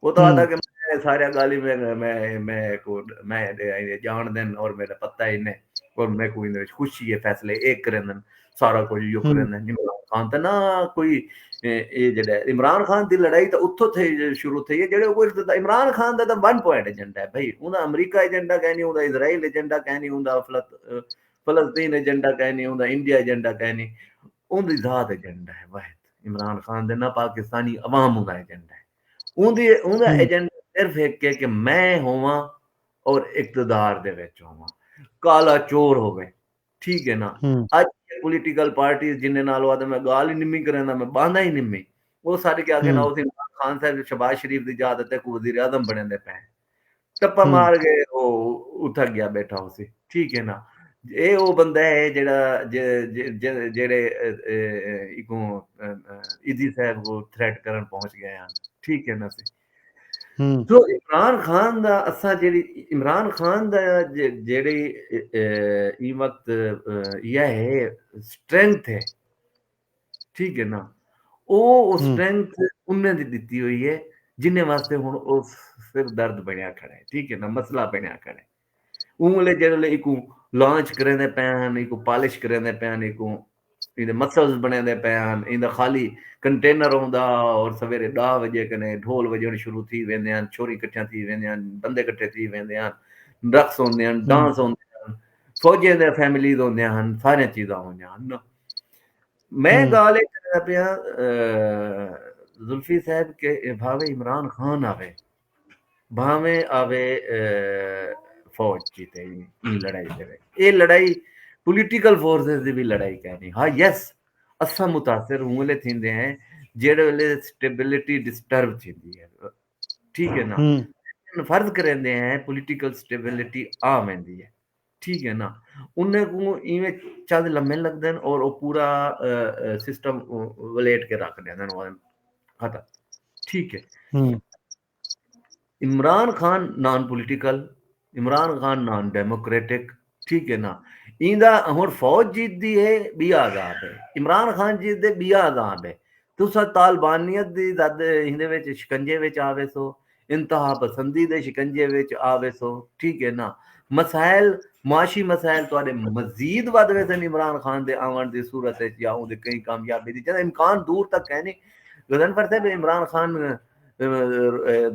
वो तो आदा कि सारे गाली मैं जान देन और मेरा पता ही नहीं और मैं कोई खुशी है फैसले एक करें सारा कुछ यो करें इमरान खान तो ना कोई ये जेड़ा इमरान खान की लड़ाई तो उत्थों थे शुरू थी जेड़े कोई इमरान खान का तो वन पॉइंट एजेंडा है भाई उनका अमेरिका एजेंडा कह नहीं उनका इजराइल एजेंडा कह नहीं उनका फलस्तीन एजेंडा कह नहीं उनका इंडिया एजेंडा कह नहीं उनकी जात एजेंडा है वाहिद इमरान खान दे ना पाकिस्तानी अवाम उनका एजेंडा है उनका एजेंडा सिर्फ एक है कि मैं होवा और इक्तदार दे विच होवा काला चोर होवे ठीक है ना आज पॉलिटिकल पार्टी जिन्ने नाल वादे मैं गाल ही निम्मी करना मैं बांधा ही निम्मी वो सारे के आगे ना उस इमरान खान साहब शहबाज शरीफ दी इजाजत है वजीर आजम बने दे पे टप्पा मार गए वो उठा गया बैठा उसी ठीक है ना ये वो बंदा है जेड़ा जेड़े इको इदी साहब को थ्रेट करन पहुंच गए हैं ठीक है ना सी ਹੂੰ ਸੋ ਇਮਰਾਨ ਖਾਨ ਦਾ ਅਸਾਂ ਜਿਹੜੀ ਇਮਰਾਨ ਖਾਨ ਦਾ ਜਿਹੜੀ ਇਹ ਵਕਤ ਇਹ ਹੈ ਸਟਰੈਂਥ ਹੈ, ਠੀਕ ਹੈ ਨਾ, ਉਹ ਹੂੰ ਸਟਰੈਂਥ ਉਹਨੇ ਦੀ ਦਿੱਤੀ ਹੋਈ ਹੈ ਜਿੰਨੇ ਵਾਸਤੇ ਹੁਣ ਉਹ ਸਿਰ ਦਰਦ ਬਣਿਆ ਖੜਾ ਹੈ, ਠੀਕ ਹੈ ਨਾ, ਮਸਲਾ ਬਣਿਆ ਖੜਾ ਹੈ। ਉਹਲੇ ਜਿਹੜੇ ਇਕੂ ਲਾਂਚ ਕरेंदे ਪਏ ਹਨ, ਇਕੂ ਪਾਲਿਸ਼ ਕरेंदे ਪਏ ਹਨ, ਇਕੂ ਇਹਦੇ ਮਸਲਸ ਬਣਾਉਂਦੇ ਪਏ ਹਨ, ਇਹਦਾ ਖਾਲੀ ਕੰਟੇਨਰ ਹੁੰਦਾ ਔਰ ਸਵੇਰੇ 10 ਵਜੇ ਕਨੇ ਢੋਲ ਵਜਣ ਸ਼ੁਰੂ ਥੀ वेंदे ਹਨ, छोरी ਇਕੱਠੀਆਂ थी वेंदे ਹਨ, ਬੰਦੇ ਇਕੱਠੇ थी वेंदे ਹਨ, ਰਕਸ ਹੁੰਦੇ ਹਨ, ਹੂੰ ਡਾਂਸ ਹੁੰਦੇ ਹਨ, ਫੌਜੀਆਂ ਦੇ ਫੈਮਿਲੀਜ਼ ਹੁੰਦੀਆਂ ਹਨ, ਸਾਰੀਆਂ ਚੀਜ਼ਾਂ ਹੁੰਦੀਆਂ ਹਨ। मैं ਹੂੰ गाल करदा पिया जुल्फी साहब के भावे इमरान खान आवे, भावे आवे फौज जीते लड़ाई दे, ये लड़ाई पॉलिटिकल फोर्सेस की भी लड़ाई कहनी। हाँ यस, असा मुतासिर हुए थींदे हैं जेड़े वेले स्टेबिलिटी डिस्टर्ब थींदी है, ठीक है ना, हूँ फर्ज करेंदे हैं पॉलिटिकल स्टेबिलिटी आ वेंदी है, ठीक है ना, उन्हें को इवें चंद लम्हे लगते हैं और वो पूरा सिस्टम वलेट के रख देते हैं खत्म, ठीक है। हूँ Imran Khan non political, Imran Khan non democratic, ठीक है ना, इंदा हुन फौज जीतदी है भी आजाद है, इमरान खान जीतदे भी आजाद है। तुसा तालिबानियत दी दद इंदे विच शिकंजे विच आवे सो, इंतहा पसंदी दे शिकंजे विच आवे सो, ठीक है ना, मसाइल माशी मसाइल तुहाडे मजीद वध वे सन इमरान खान दे आवन दी सूरत विच या उहदे कई कामयाबी दी जदा इम्कान दूर तक है नहीं। गदनफर साहब इमरान खान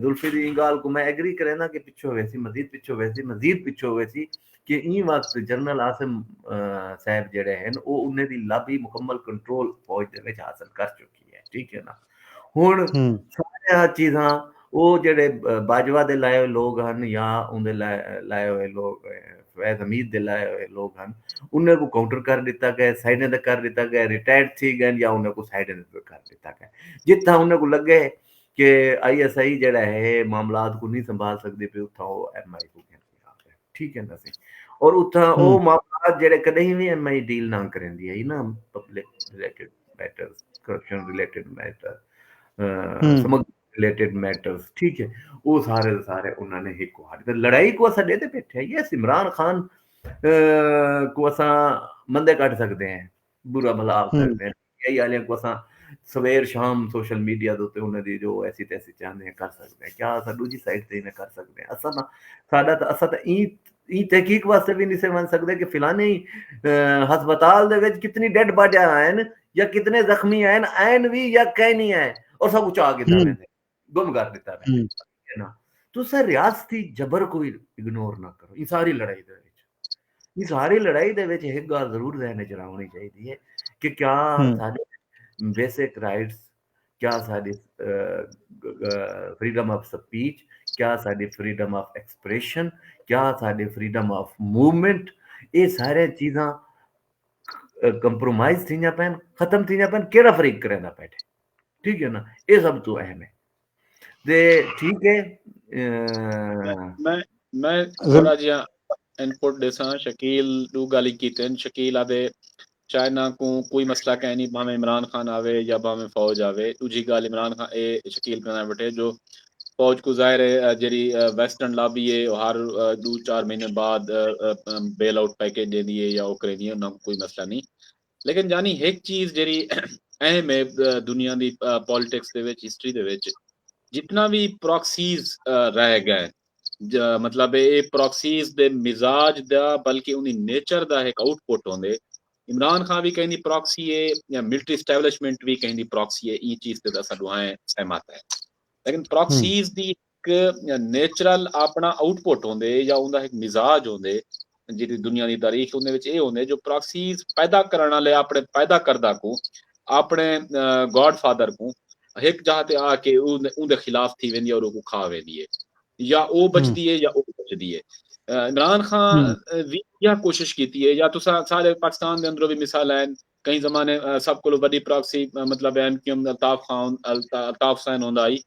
जुल्फी दी गाल को मैं एग्री करे ना कि पिछो हुए सी, मजीद पिछो हुए सी, मजीद पिछो हुए सी कि ई वक्त जनरल आसिम साहब जेड़े हैं वो उन्हें दी लाभी मुकम्मल कंट्रोल फौज दे विच हासिल कर चुकी है, ठीक है ना। हुन सारियां चीज़ां वो जेड़े बाजवा दे लाए हुए लोग हैं या उनके लाए हुए लोग फैज हमीद दे लाए हुए लोग हैं, उन्हें को काउंटर कर दिता गया, साइडें ते कर दिता गया, रिटायर्ड थी गए या उन्हें को साइडें ते कर दिता गया, जितना उन्हें को लगे कि ISI जड़ा है मामलात को नहीं संभाल सकती पे उठा वो MI को कहती है, ठीक है ना सी, और उठा वो मामलात जड़े कहीं भी MI डील ना करेंदी है ना, public related matters, corruption related matter, समग्र रिलेटेड मैटर्स, ठीक है, वो सारे उन्होंने ही को हारी तो लड़ाई को असा देते बैठे ये इमरान खान को असा मंदे कट सकते हैं, बुरा भला आप सकते हैं, यही वाले को असा सवेर शाम सोशल मीडिया दे उन्हें दी जो ऐसी तैसी चाहते हैं कर सकते हैं, क्या असा दूजी साइड से इन्हें कर सकते हैं, असा ना साडा तो असा तो ई तहकीक वास्ते भी नहीं से मान सकते कि फिलानी हस्पताल दे विच कितनी डेड बॉडियां हैं या कितने जख्मी हैं ऐन भी या कहीं नहीं है और सब कुछ आगे दावे गुम कर देता है ना। तो सर रियासती जबर को इग्नोर ना करो, ये सारी लड़ाई दे विच, ये सारी लड़ाई दे विच एक गल जरूर ज़हन च रखनी चाहिए है कि क्या साडे बेसिक राइट्स, क्या साडी फ्रीडम ऑफ स्पीच, क्या साडी फ्रीडम ऑफ एक्सप्रेशन, क्या साडी फ्रीडम ऑफ मूवमेंट, ये सारे चीज़ां कंप्रोमाइज थी पैन, खत्म थी पैन, केड़ा फरीक करेंदा बैठे, ठीक है ना, ये सब तो अहम है ते ठीक है। मैं थोड़ा जिहा इनपुट देसा शकील दू गाली कीते शकील आदे चाइना को कोई मसला कह नहीं भावे इमरान खान आवे या भावे फौज आवे, दूजी गाल इमरान खान ए शकील करना बैठे जो फौज को जाहिर है जी वेस्टर्न लॉबी है हर 2-4 महीने बाद बेल आउट पैकेज दे दिए या वो करे दिए, कोई मसला नहीं, लेकिन जानी एक चीज जी अहम है दुनिया की पॉलिटिक्स दे विच हिस्टरी दे विच जितना भी प्रॉक्सीज रह गए मतलब ये प्रॉक्सीज दे मिजाज दा बल्कि उन्हीं नेचर दा एक आउटपुट होंदे। इमरान खान भी कहीं प्रॉक्सी है या मिलिट्री एस्टैब्लिशमेंट भी कहीं प्रॉक्सी है, ये चीज ते असा दुआएं सहमत है, लेकिन प्रॉक्सीज दी एक नेचुरल अपना आउटपुट होंदे या उनका एक मिजाज होंदे जी दुनिया की तारीख उन्हें विच ये होंदे जो प्रॉक्सीज पैदा करने वाले अपने पैदा करदा को अपने गॉड फादर को एक जहाँ आके उनके खिलाफ थी वेंदी और खा वेंदी है या वो बचती है या वो बचती है। इमरान खान भी यह कोशिश की है या तो सारे पाकिस्तान के अंदरों भी मिसाल है कई जमाने सब को बड़ी प्रॉक्सी मतलब है कि अल्ताफ हुसैन होंदा आई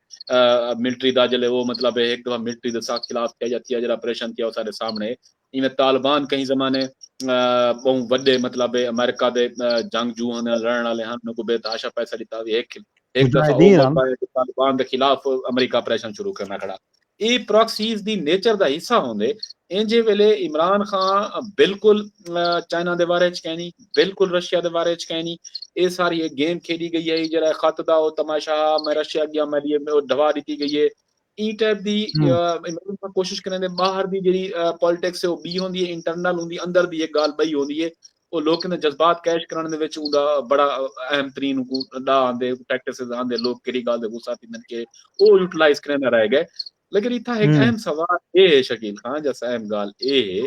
मिलिट्री दा जले वो मतलब एक दफा मिलिट्री दे साथ खिलाफ किया जाती है जरा ऑपरेशन किया सारे सामने इवें तालिबान कई जमाने बहुत बड़े मतलब अमेरिका दे जंगजू हैं लड़न वाले हैं उनको बेतहाशा पैसा दिता एक एक दफा वो मुजाहिदीन मुल्क ਹਨ। आए कि तालिबान के खिलाफ अमेरिका ऑपरेशन शुरू करना खड़ा। ये प्रॉक्सीज दी नेचर दा हिस्सा होंदे। इंजे वेले इमरान खान बिल्कुल चाइना दे बारे च कहनी, बिल्कुल रशिया दे बारे च कहनी। ये सारी एक गेम खेली गई है, जरा खत दा ओ तमाशा मैं रशिया गया मैं लिए दवा दी गई है। ई टाइप दी ਹੂੰ इमरान खान कोशिश करें दे बाहर दी जेडी पॉलिटिक्स है वो बी होंदी है, इंटरनल होंदी, अंदर दी एक गाल बई होंदी है। ਉਹ ਲੋਕਾਂ ਦੇ ਜਜ਼ਬਾਤ ਕੈਸ਼ ਕਰਨ ਦੇ ਵਿੱਚ ਉਹਦਾ ਬੜਾ ਅਹਿਮ ਤਰੀਨ ਡਾ ਆਂਦੇ ਟੈਕਟਿਕਸ ਆਂਦੇ ਲੋਕ ਕਿਹੜੀ ਗੱਲ ਦੇ ਗੁੱਸਾ ਪਿੰਨ ਕੇ ਉਹ ਯੂਟਿਲਾਈਜ਼ ਕਰਨ ਰਹਿ ਗਏ। लेकिन इतना एक ਹੂੰ अहम सवाल ये है शकील खान, जैसा अहम गाल ये है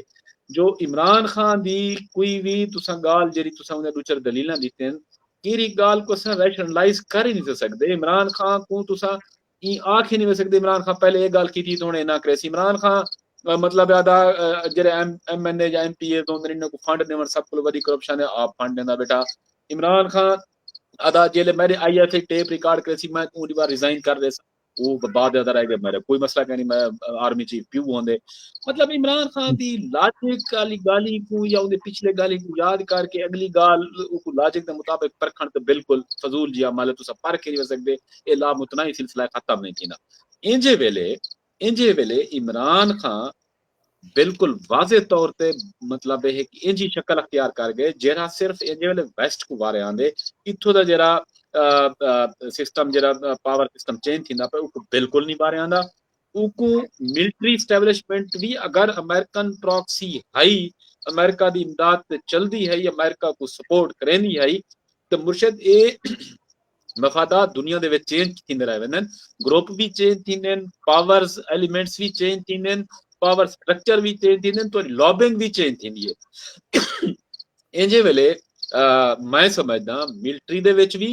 जो इमरान खान दी कोई भी तुसा गाल जेरी तुसा उन्हें दूसर दलीलां दित्ते हैं केरी गाल को असां रैशनलाइज कर ही नहीं सकते। इमरान खान को तुसा ई आख ही नहीं सकते इमरान खान पहले ये गाल की थी तो ना करे इमरान खान मतलब आदा जेरे एम एन ए या एम पी ए तो इन्होंने को फंड देवन सब को बड़ी करप्शन है आप फंड देना बेटा। इमरान खान आदा जेले मेरे आई एफ टेप रिकॉर्ड करे सी मैं पूरी बार रिजाइन कर दे वो बाद ज्यादा रह गया मेरे कोई मसला नहीं मैं आर्मी चीफ प्यू होंदे। मतलब इमरान खान दी लॉजिक वाली गाली को या उनके पिछले गाली को याद करके अगली गाल को लॉजिक के मुताबिक परखण तो बिल्कुल फजूल जी अमल तुसा परख ही नहीं सकदे। ये लामुतनाई सिलसिला खत्म नहीं थींदा। इंजे वेले इमरान खान बिल्कुल वाजे तौर पे मतलब है कि इंजी शक्ल अख्तियार कर गए जेरा सिर्फ इंजे वेले वेस्ट को बारे आंदे इथों दा जेरा सिस्टम जेरा पावर सिस्टम चेंज थींदा पे उको बिल्कुल नहीं बारे आंदा। उको मिलिट्री एस्टेब्लिशमेंट भी अगर अमेरिकन प्रॉक्सी हाई अमेरिका दी इमदाद ते चलदी है या अमेरिका को सपोर्ट करेंदी है तो मुर्शद ए मफादात दुनिया दे विच चेंज थींदे रहे वञनि, ग्रुप भी चेंज थींदे आहिनि, पावर्स एलिमेंट्स भी चेंज थींदे आहिनि, पावर स्ट्रक्चर भी चेंज थींदे आहिनि, तो लॉबिंग भी चेंज थींदी है। इंजे वेले मैं समझदा मिलिट्री दे विच भी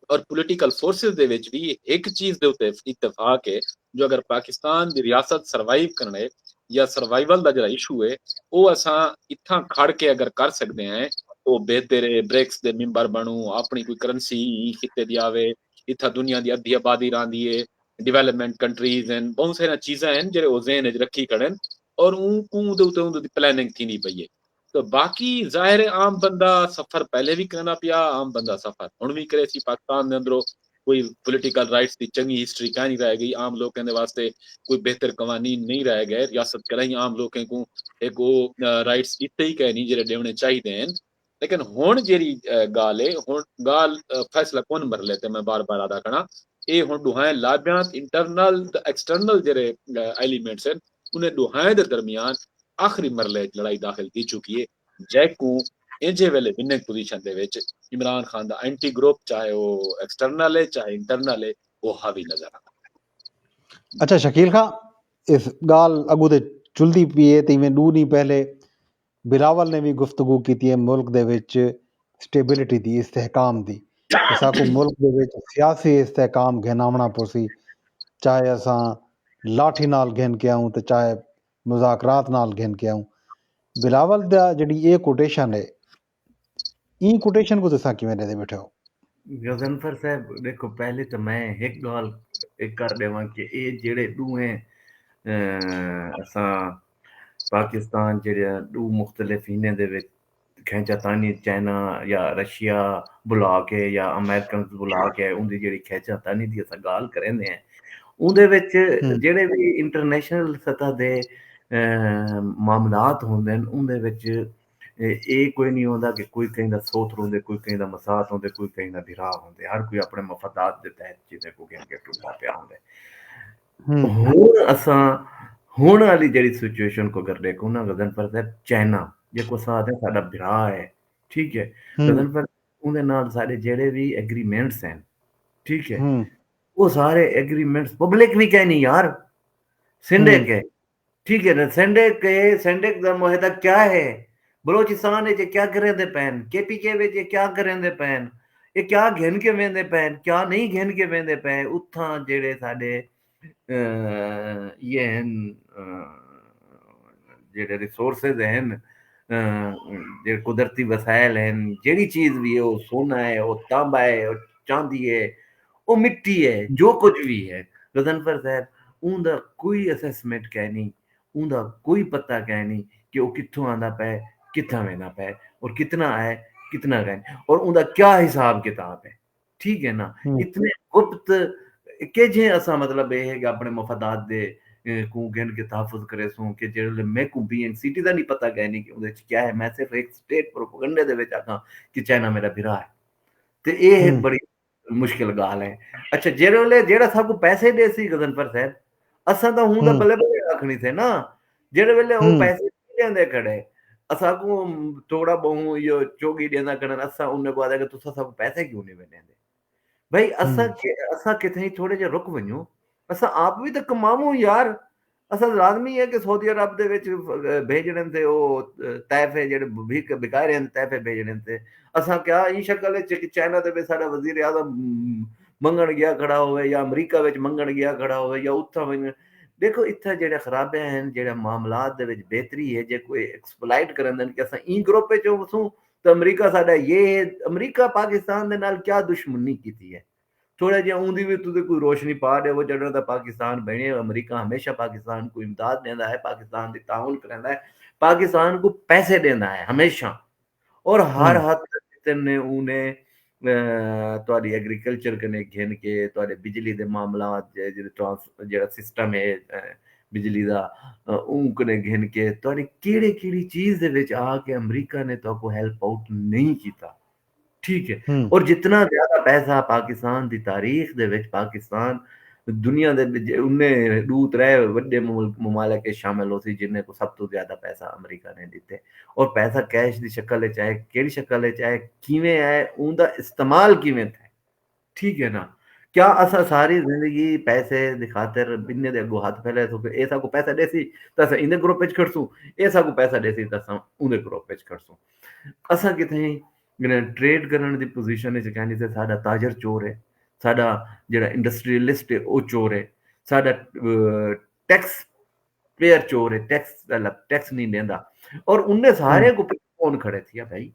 और पॉलिटिकल फोर्सेस दे विच भी एक चीज दे उत्ते इत्तेफाक है जो अगर पाकिस्तान दी रियासत सर्वाइव करने या सर्वाइवल दा जेड़ा इशू है वो असां इत्थां खड़ के अगर कर सकते हैं तो बेहतर है। ब्रिक्स दे मेंबर बनू अपनी कोई करेंसी खिते दी आवे इत्था दुनिया दी अद्धी आबादी रहिंदी है डेवलपमेंट कंट्रीज हैं बहुत सारी चीज़ां हैं जेह्ड़े ओह् ज़हन च रखी खड़े और उन दे उत्ते उंदी प्लानिंग थींदी पई है। तो बाकी जाहिर है आम बंदा सफर पहले भी करना पिया आम बंदा सफर हुण भी करे सी पाकिस्तान दे अंदरों कोई पॉलिटिकल राइट्स की चंगी हिस्ट्री कह नहीं रह गई आम लोगों के वास्ते कोई बेहतर कवानीन नहीं रह गए रियासत करें ही आम लोगों को एक वो राइट्स इतने ही कह नहीं जेह्ड़े देने चाहिए हैं। लेकिन हुण जेरी गाल है हुण गाल फैसला कौन मरले ते मैं बार बार अदा करा ये हुण दुहाएं लाभ्यांत इंटरनल एक्सटर्नल जेरे एलिमेंट्स हैं उन्हें दुहाएं दे दरमियान आखिरी मरले लड़ाई दाखिल की चुकी है जैकू इंजे वेले विनिंग पोजीशन दे विच इमरान खान दा एंटी ग्रुप चाहे वो एक्सटर्नल है चाहे इंटरनल है वो हावी नजर आता। अच्छा शकील खां इस गाल अगू ते चुलदी पई है ते इवें 2 ॾींहं पहले बिलावल ने भी गुफ्तगू की है मुल्क दे विच स्टेबिलिटी दी इस्तेहकाम दी कि साकू मुल्क दे विच सियासी इस्तेहकाम घेनावना पोसी चाहे असां लाठी नाल घेन के आऊं ते चाहे मुज़ाकरात नाल घेन के आऊं। बिलावल दा जिहड़ी ये कोटेशन है ई कोटेशन को तुसां किवें ॾेंदे बैठे हो? गजनफर साहब देखो पहले तो मैं एक गाल एक कर देवां कि ये जेड़े दूहें असां पाकिस्तान जेह्ड़े दू मुख्तलिफ इनें दे विच खैंचातानी चाइना या रशिया बुला के या अमेरिकन बुला के उंदी जेह्ड़ी खैंचातानी दी असां गाल करेंदे हैं उंदे विच जेह्ड़े भी इंटरनेशनल सतह दे मामलात होंदे न उंदे विच ਇਹ ਕੋਈ ਨਹੀਂ ਹੁੰਦਾ ਕਿ ਕੋਈ ਕਹਿੰਦਾ ਸੋਥ ਹੁੰਦੇ ਕੋਈ ਕਹਿੰਦਾ ਮਸਾਤ ਹੁੰਦੇ ਕੋਈ ਕਹਿੰਦਾ ਵਿਰਾਹ ਹੁੰਦੇ ਹਰ ਕੋਈ ਆਪਣੇ ਮਫਾਦਾਤ ਦੇ ਤਹਿਤ ਜਿਹਦੇ ਕੋ ਕਹਿ ਕੇ ਟੁੱਟਾ ਪਿਆ ਹੁੰਦਾ। ਹੁਣ ਅਸਾਂ ਹੁਣ ਵਾਲੀ ਜਿਹੜੀ ਸਿਚੁਏਸ਼ਨ ਕੋ ਅਗਰ ਦੇਖੋ ਨਾ ਗਜ਼ਨਫਰ ਸਾਹਿਬ ਚਾਈਨਾ ਜੇ ਕੋ ਸਾਥ ਹੈ ਸਾਡਾ ਵਿਰਾਹ ਹੈ ਠੀਕ ਹੈ ਗਜ਼ਨਫਰ ਉਹਦੇ ਨਾਲ ਸਾਡੇ ਜਿਹੜੇ ਵੀ ਐਗਰੀਮੈਂਟਸ ਹਨ ठीक है वो सारे एग्रीमेंट्स पब्लिक भी कहनी यार सिंडेक है ठीक है ना सिंडेक का मुआहदा क्या है बलोचिस्तान च क्या करें दे पैन केपीके विच क्या करें दे पैन ये क्या घिन के वेंदे पैन क्या नहीं घिन के वेंदे पै उत्थां जेड़े साडे ये हैं जेड़े रिसोर्सेज हैं जेड़े कुदरती वसाइल हैं जेड़ी चीज भी है वो सोना है वो तांबा है वो चांदी है वो मिट्टी है जो कुछ भी है गजनफर साहब उनका कोई असेसमेंट कह नहीं उनका कोई पता कह नहीं कि वो कित्थों आंदा पै कितना वेंदा पै और कितना है कितना गए और उनका क्या हिसाब किताब है ठीक है ना। हम्म इतने गुप्त के जे असा मतलब ये है कि अपने मफादात दे को गिन के तहफुज करे सो कि जेड़े मैं को बीइंग सिटी दा नहीं पता गए नहीं कि उहदे च क्या है, मैं सिर्फ एक स्टेट प्रोपेगेंडा दे विच आखां कि चाइना मेरा भिरा है, ते ये एक हम्म बड़ी मुश्किल गाल है। अच्छा जेड़े वेले जेड़ा सबको पैसे दे सी गदनफर साहब, असा तो हूं दा हम्म बल्ले बल्ले आखनी थे ना, जेड़े वेले वो हम्म पैसे नहीं देंदे खड़े, असा को थोड़ा बहु यो चोगी देंदा कड़न, असा उन्हें को आदा कि तुसा सब पैसे क्यों नहीं देंदे भाई। हम्म असा किथे थोड़े जे रुक वञो, असा आप भी तो कमाऊं यार। असा लाजमी है कि सऊदी अरब दे विच भेजने ते ओ तहफे जेड़े बिका रहे हैं तहफे भेजने ते, असा क्या ई शक्ल च कि चाइना दे विच साडा वजीर आज़म मंगण गया खड़ा होवे या अमरीका विच मंगण गया खड़ा होवे या उत्था वञ। देखो इत्थे जेड़े खराबे हैं, जेड़े मामलात दे विच बेहतरी है, जे कोई एक्सप्लॉइट करन देन कि असा ई ग्रुप विच वसूं तो अमरीका साडा ये अमरीका पाकिस्तान दे नाल क्या दुश्मनी कीती है। थोड़ा जिहा ऊंदी भी तुझे कोई रोशनी पा देवो जड़ा दा पाकिस्तान बने, अमरीका हमेशा पाकिस्तान को इमदाद देंदा है, पाकिस्तान दी ताउन करदा है, पाकिस्तान को पैसे देंदा है हमेशा। और हर हम्म हद तक ने उन्हें ਤੁਹਾਡੀ एग्रीकल्चर कने घिन के ਤੁਹਾਡੇ बिजली दे मामलात ਜਿਹੜੇ ਜਿਹੜਾ ਸਿਸਟਮ ਹੈ ਬਿਜਲੀ ਦਾ ਉਹ ਕਨੇ घिन के ਤੁਹਾਡੀ ਕਿਹੜੀ ਚੀਜ਼ ਦੇ ਵਿੱਚ ਆ ਕੇ ਅਮਰੀਕਾ ਨੇ ਤੁਹਾਨੂੰ ਹੈਲਪ ਆਊਟ ਨਹੀਂ ਕੀਤਾ। ठीक है। हम्म और जितना ज्यादा पैसा पाकिस्तान की तारीख दे विच पाकिस्तान दुनिया दे विच उन्हें दू त्रै वड्डे मुमालिक शामिल हो सी जिन्हें को सब तो ज्यादा पैसा अमेरिका ने दिते और पैसा कैश की शक्ल च आए केड़ी शक्ल च आए किवें आए उनका इस्तेमाल किवें थे। ठीक है ना। क्या असा सारी जिंदगी पैसे दी खातिर इन्ने दे अगो हाथ फैलाए सो ए साकू पैसा देसी तो असा इन्ने ग्रुप विच खड़सू, ए साकू पैसा देसी तो असा उन्हें ग्रुप विच खड़सू। असा किथे ट्रेड करने की पोजीशन कहनी से साडा ताजर चोर है, साडा जेड़ा इंडस्ट्रियलिस्ट है वो चोर है, साडा टैक्स पेयर चोर है, टैक्स नहीं देंदा। और उन्हें हम्म सारे को कौन खड़े थी भाई,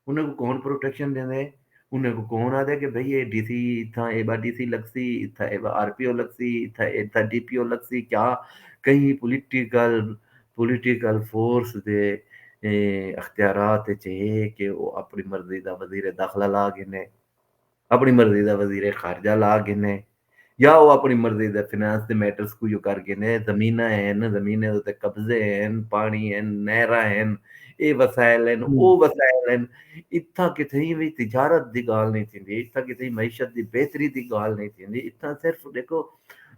उन्हें को कौन प्रोटेक्शन देंदे, उन्हें को कौन आदे कि भाई ये डीसी इथा एबा डीसी लगसी इथा एबा आरपीओ लगसी इथा इथा डीपीओ लगसी क्या कहीं पॉलिटिकल पॉलिटिकल फोर्स दे अख्तियारात च है कि वो अपनी मर्जी दा वजीर दाखला ला गिने, अपनी मर्जी दा वजीर खारजा ला गिने या वो अपनी मर्जी दे फाइनेंस दे मैटर्स को जो कर गिने ज़मीनां हैं ज़मीनें दे उत्ते कब्जे हैं पानी हैं नहरां हैं ये वसाइल हैं हम्म वो वसाइल हैं। इत्थां किथे भी तिजारत दी गाल नहीं थींदी, इत्थां किथे मईशत दी बेहतरी दी गाल नहीं थींदी, इत्थां सिर्फ देखो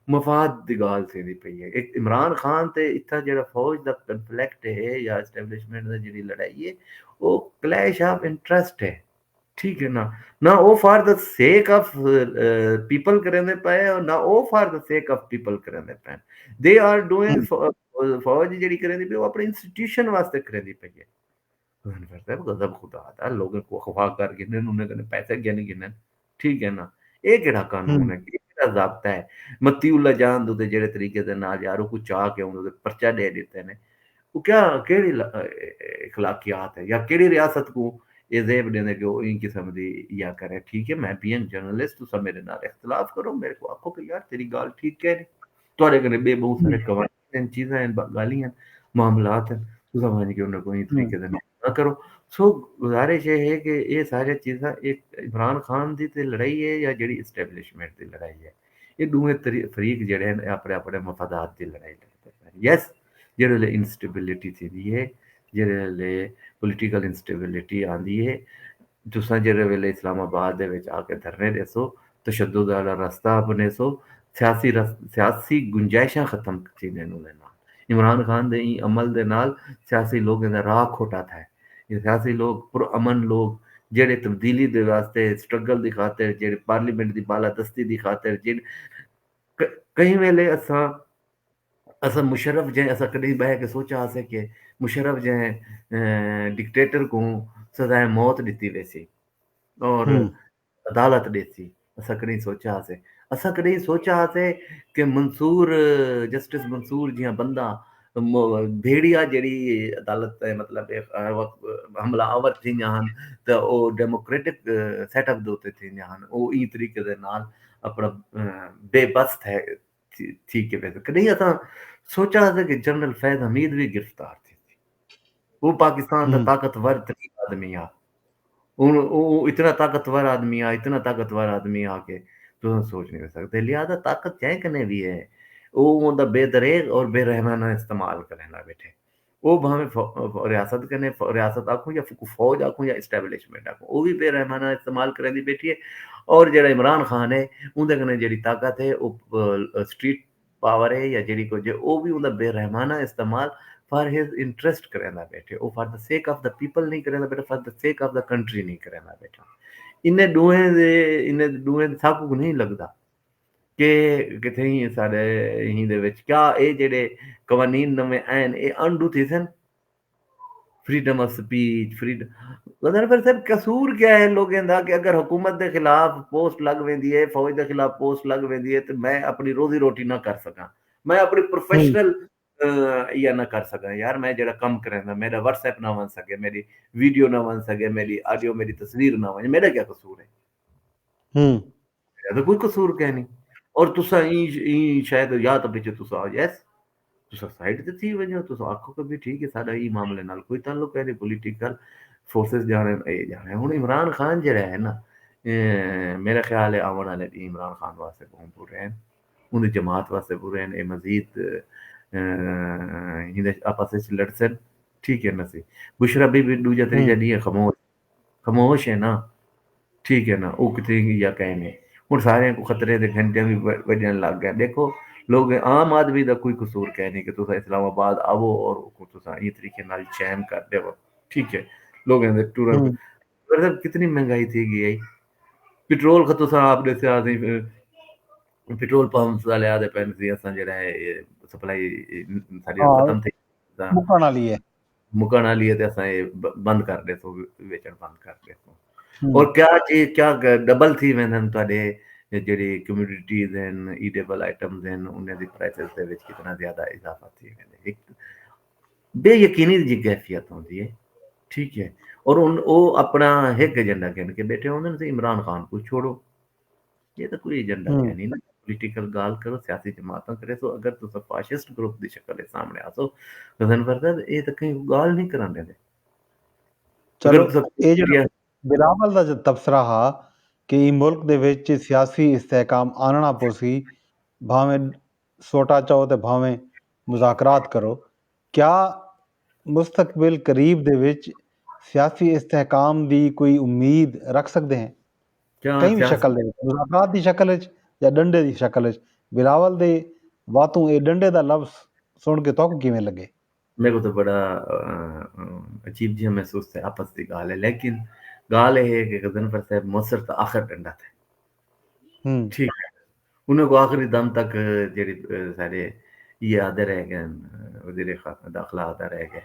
मफाद दी गाल थींदी पई है। एक इमरान खान ते इत्थां जेड़ा फौज दा कन्फ्लिक्ट है या एस्टैब्लिशमेंट दा जेड़ी लड़ाई है वो क्लैश ऑफ इंटरेस्ट है। ठीक है ना। ना वो for the sake of people करेंदे पे और ना वो for the sake of people करेंदे पे। दे आर डूइंग हम्म फौज जेड़ी करेंदी पे वो अपने इंस्टीट्यूशन वास्ते करेंदी पे है। गजब गजब खुदा दा लोगों को अगवा कर गिने उन्हें कने पैसे गिन गिने। ठीक है ना। ये केड़ा कानून हम्म है, केड़ा ज़ाब्ता है। मतीउल्लाह जान दे जेड़े तरीके दे नाल यार को चाह के उन्हें पर्चा दे देते ने वो क्या केड़ी इखलाकियात है या केड़ी रियासत को ये ज़ेब देने के वो इन किस्म दी या करे। ठीक है मैं बीइंग जर्नलिस्ट तुसा मेरे नाल इख्तिलाफ करो मेरे को आखो कि यार तेरी गाल ठीक कह रही तुहाडे कन्नै बे बहुत सारे कवानीन चीज़ां हैं गालियां मामलात हैं तुसा मान के उन्हें कोई हम्म तरीके दे ना करो। सो गुजारिश ये है कि ये सारी चीज़ां एक इमरान खान दी ते लड़ाई है या जेड़ी एस्टैब्लिशमेंट दी लड़ाई है ये दोवें फरीक जेड़े हैं अपने अपने मफादात दी लड़ाई लड़दे पे। यस जेह्दे बेल्ले इंस्टेबिलिटी थींदी है जेह्दे बेल्ले पॉलिटिकल इंस्टेबिलिटी आंदी है तुसां जेह्दे वेल्ले इस्लामाबाद दे विच आके धरने देसो तशद्दुद आह्ला रस्ता अपनेसो सियासी गुंजाइशां खत्म थींदियां न उहदे नाल। इमरान खान दे ई अमल दे नाल सियासी लोगें दा राह खोटा था। ये सियासी लोग पुरअमन लोग जेह्ड़े तब्दीली दे वास्ते स्ट्रगल दी खातिर जेह्ड़े पार्लियामेंट दी बालादस्ती दी खातिर केईं वेले असां मुशर्रफ जंहिं असां कॾहिं बह के सोचा हुआसीं कि मुशर्रफ जंहिं डिक्टेटर को सज़ाए मौत ॾिती वेसी और हम्म अदालत ॾेसी असां कॾहिं सोचा हुआसीं। असां कॾहिं सोचा हुआसीं कि मंसूर जस्टिस मंसूर जीअं बंदा भेड़िया जहिड़ी अदालत मतिलबु हमलावर थींदा आहिनि त उहो डेमोक्रेटिक सेटअप दे उत्ते थींदा आहिनि उहो ई तरीक़े दे नाल अपना बेबस थी के वैसे कॾहिं असां सोचा हुआसीं कि जनरल फैज़ हमीद भी गिरफ़्तार थी वो पाकिस्तान का हम्म ताकतवर तरीन आदमी आहे ਉਹ ਇਤਨਾ ਤਾਕਤਵਰ ਆਦਮੀ ਆ, ਇਤਨਾ ਤਾਕਤਵਰ ਆਦਮੀ ਆ ਕੇ ਤੁਸੀਂ सोच नहीं सकते। लिहाजा ताकत चाहे कने भी है, वो ਉਹਦਾ ਬੇਦਰੇਗ और बेरहमाना इस्तेमाल करे ना बैठे। ਉਹ ਭਾਵੇਂ ਰਿਆਸਤ ਕਨੇ ਰਿਆਸਤ ਆਖੋ ਜਾਂ ਫੌਜ ਆਖੋ ਜਾਂ ਇਸਟੈਬਲਿਸ਼ਮੈਂਟ ਆਖੋ, ਉਹ ਵੀ ਬੇਰਹਿਮਾਨਾ ਇਸਤੇਮਾਲ ਕਰਨ ਦੀ ਬੈਠੀ ਹੈ। ਔਰ ਜਿਹੜਾ ਇਮਰਾਨ ਖਾਨ ਹੈ ਉਹਦੇ ਕਨੇ ਜਿਹੜੀ ਤਾਕਤ ਹੈ ਉਹ ਸਟਰੀਟ ਪਾਵਰ ਹੈ ਜਾਂ ਜਿਹੜੀ ਕੁਝ ਹੈ, ਉਹ ਵੀ ਉਹਦਾ ਬੇਰਹਿਮਾਨਾ ਇਸਤੇਮਾਲ फॉर हिज इंटरेस्ट करेंदा बैठे, वो for the sake of the people नहीं करेंदा बैठे, for the sake of the country नहीं करेंदा बैठा। इन्हें दूहें साकू को नहीं लगदा कि किथे ही साडे ही दे विच क्या ये जेड़े कवानीन नवे आन ये अनडू थे सन, फ्रीडम ऑफ स्पीच, फ्रीडम मतलब फिर सर कसूर क्या है लोगों दा कि अगर हुकूमत के खिलाफ पोस्ट लग वेंदी है, फौज के खिलाफ पोस्ट लग वेंदी है, तो मैं अपनी रोजी रोटी ना कर सका, मैं अपनी प्रोफेशनल या ना कर सका यार, मैं जरा कम करें, मेरा व्हाट्सएप ना बन सके, मेरी वीडियो ना बन सके, मेरी ऑडियो मेरी तस्वीर ना बने, मेरा क्या कसूर है? तो कोई कसूर क्या नहीं। और तुसा शायद या तो पीछे तुसा यस तुसा साइड ते थी वजो, तुसा आखो कि भी ठीक है साडा ई मामले नाल कोई ताल्लुक है नहीं, पॉलिटिकल फोर्सेस जाने हुन इमरान खान जेड़ा है ना, मेरा ख्याल है आने वाले इमरान खान वास्ते बहुत बुरे हैं, उनकी जमात वास्ते बुरे हैं, ये मजीद आपस में लड़सन ठीक है ना सी। बुशरा भी दूजा तरीका नहीं है, खामोश है ना, ठीक है ना, वो कितने या कहे नहीं हूँ सारे को खतरे के घंटे भी बजन लग गए। देखो लोग आम आदमी का कोई कसूर कह नहीं कि तुम इस्लामाबाद आवो और तुम ये तरीके नाल चैन कर दे, ठीक है लोग टूर कितनी महंगाई थी गई, पेट्रोल का तुम आप दसिया पेट्रोल पंप वाले आदे पैन सी असां जेड़ा है सप्लाई साडी खत्म थी मुकण वाली है, मुकण वाली है, ते असां ये बंद कर दे तो वेचण बंद कर दे तो। और क्या चीज क्या डबल थी वेंदन तुहाडे जेडी कम्युनिटीज हैं, ईडेबल आइटम्स हैं, उन्हें दी प्राइसेस दे विच कितना ज्यादा इजाफा थी वेंदे, एक बेयकीनी जी कैफियत होंदी है, ठीक है। और उन वो अपना एक एजेंडा कहन के बैठे होंदे ने, इमरान खान को छोड़ो, ये तो कोई एजेंडा है नहीं ना, पॉलिटिकल गाल करो, सियासी जमातां करे, तो अगर तुस फाशिस्ट ग्रुप दी शक्ल सामने आसो गजन फरद ये तो कहीं गाल नहीं करांदे दे। चलो ये जो बिलावल दा जो तबसरा हा कि मुल्क दे विच सियासी इस्तेहकाम आनना पोसी, भावें सोटा चाहो ते भावें मुज़ाकरात करो, क्या मुस्तकबिल करीब दे विच सियासी इस्तेहकाम दी कोई उम्मीद रख सकते हैं? कहीं भी शक्ल दे मुज़ाकरात दी शक्ल विच या डंडे दी शक्ल विच? बिलावल दे बातों ये डंडे दा लफ्ज़ सुन के तुहानू किवें लगे? मेरे को तो बड़ा अजीब जिहा महसूस थे, आपस की गाल है, लेकिन गाल ये है कि गजनफर साहब मुसर तो आखिर डंडा थे, ठीक है, उन्हें को आखिरी दम तक जेडी सारे ये आदे रह गए, वजीर दाखिला आदा रह गए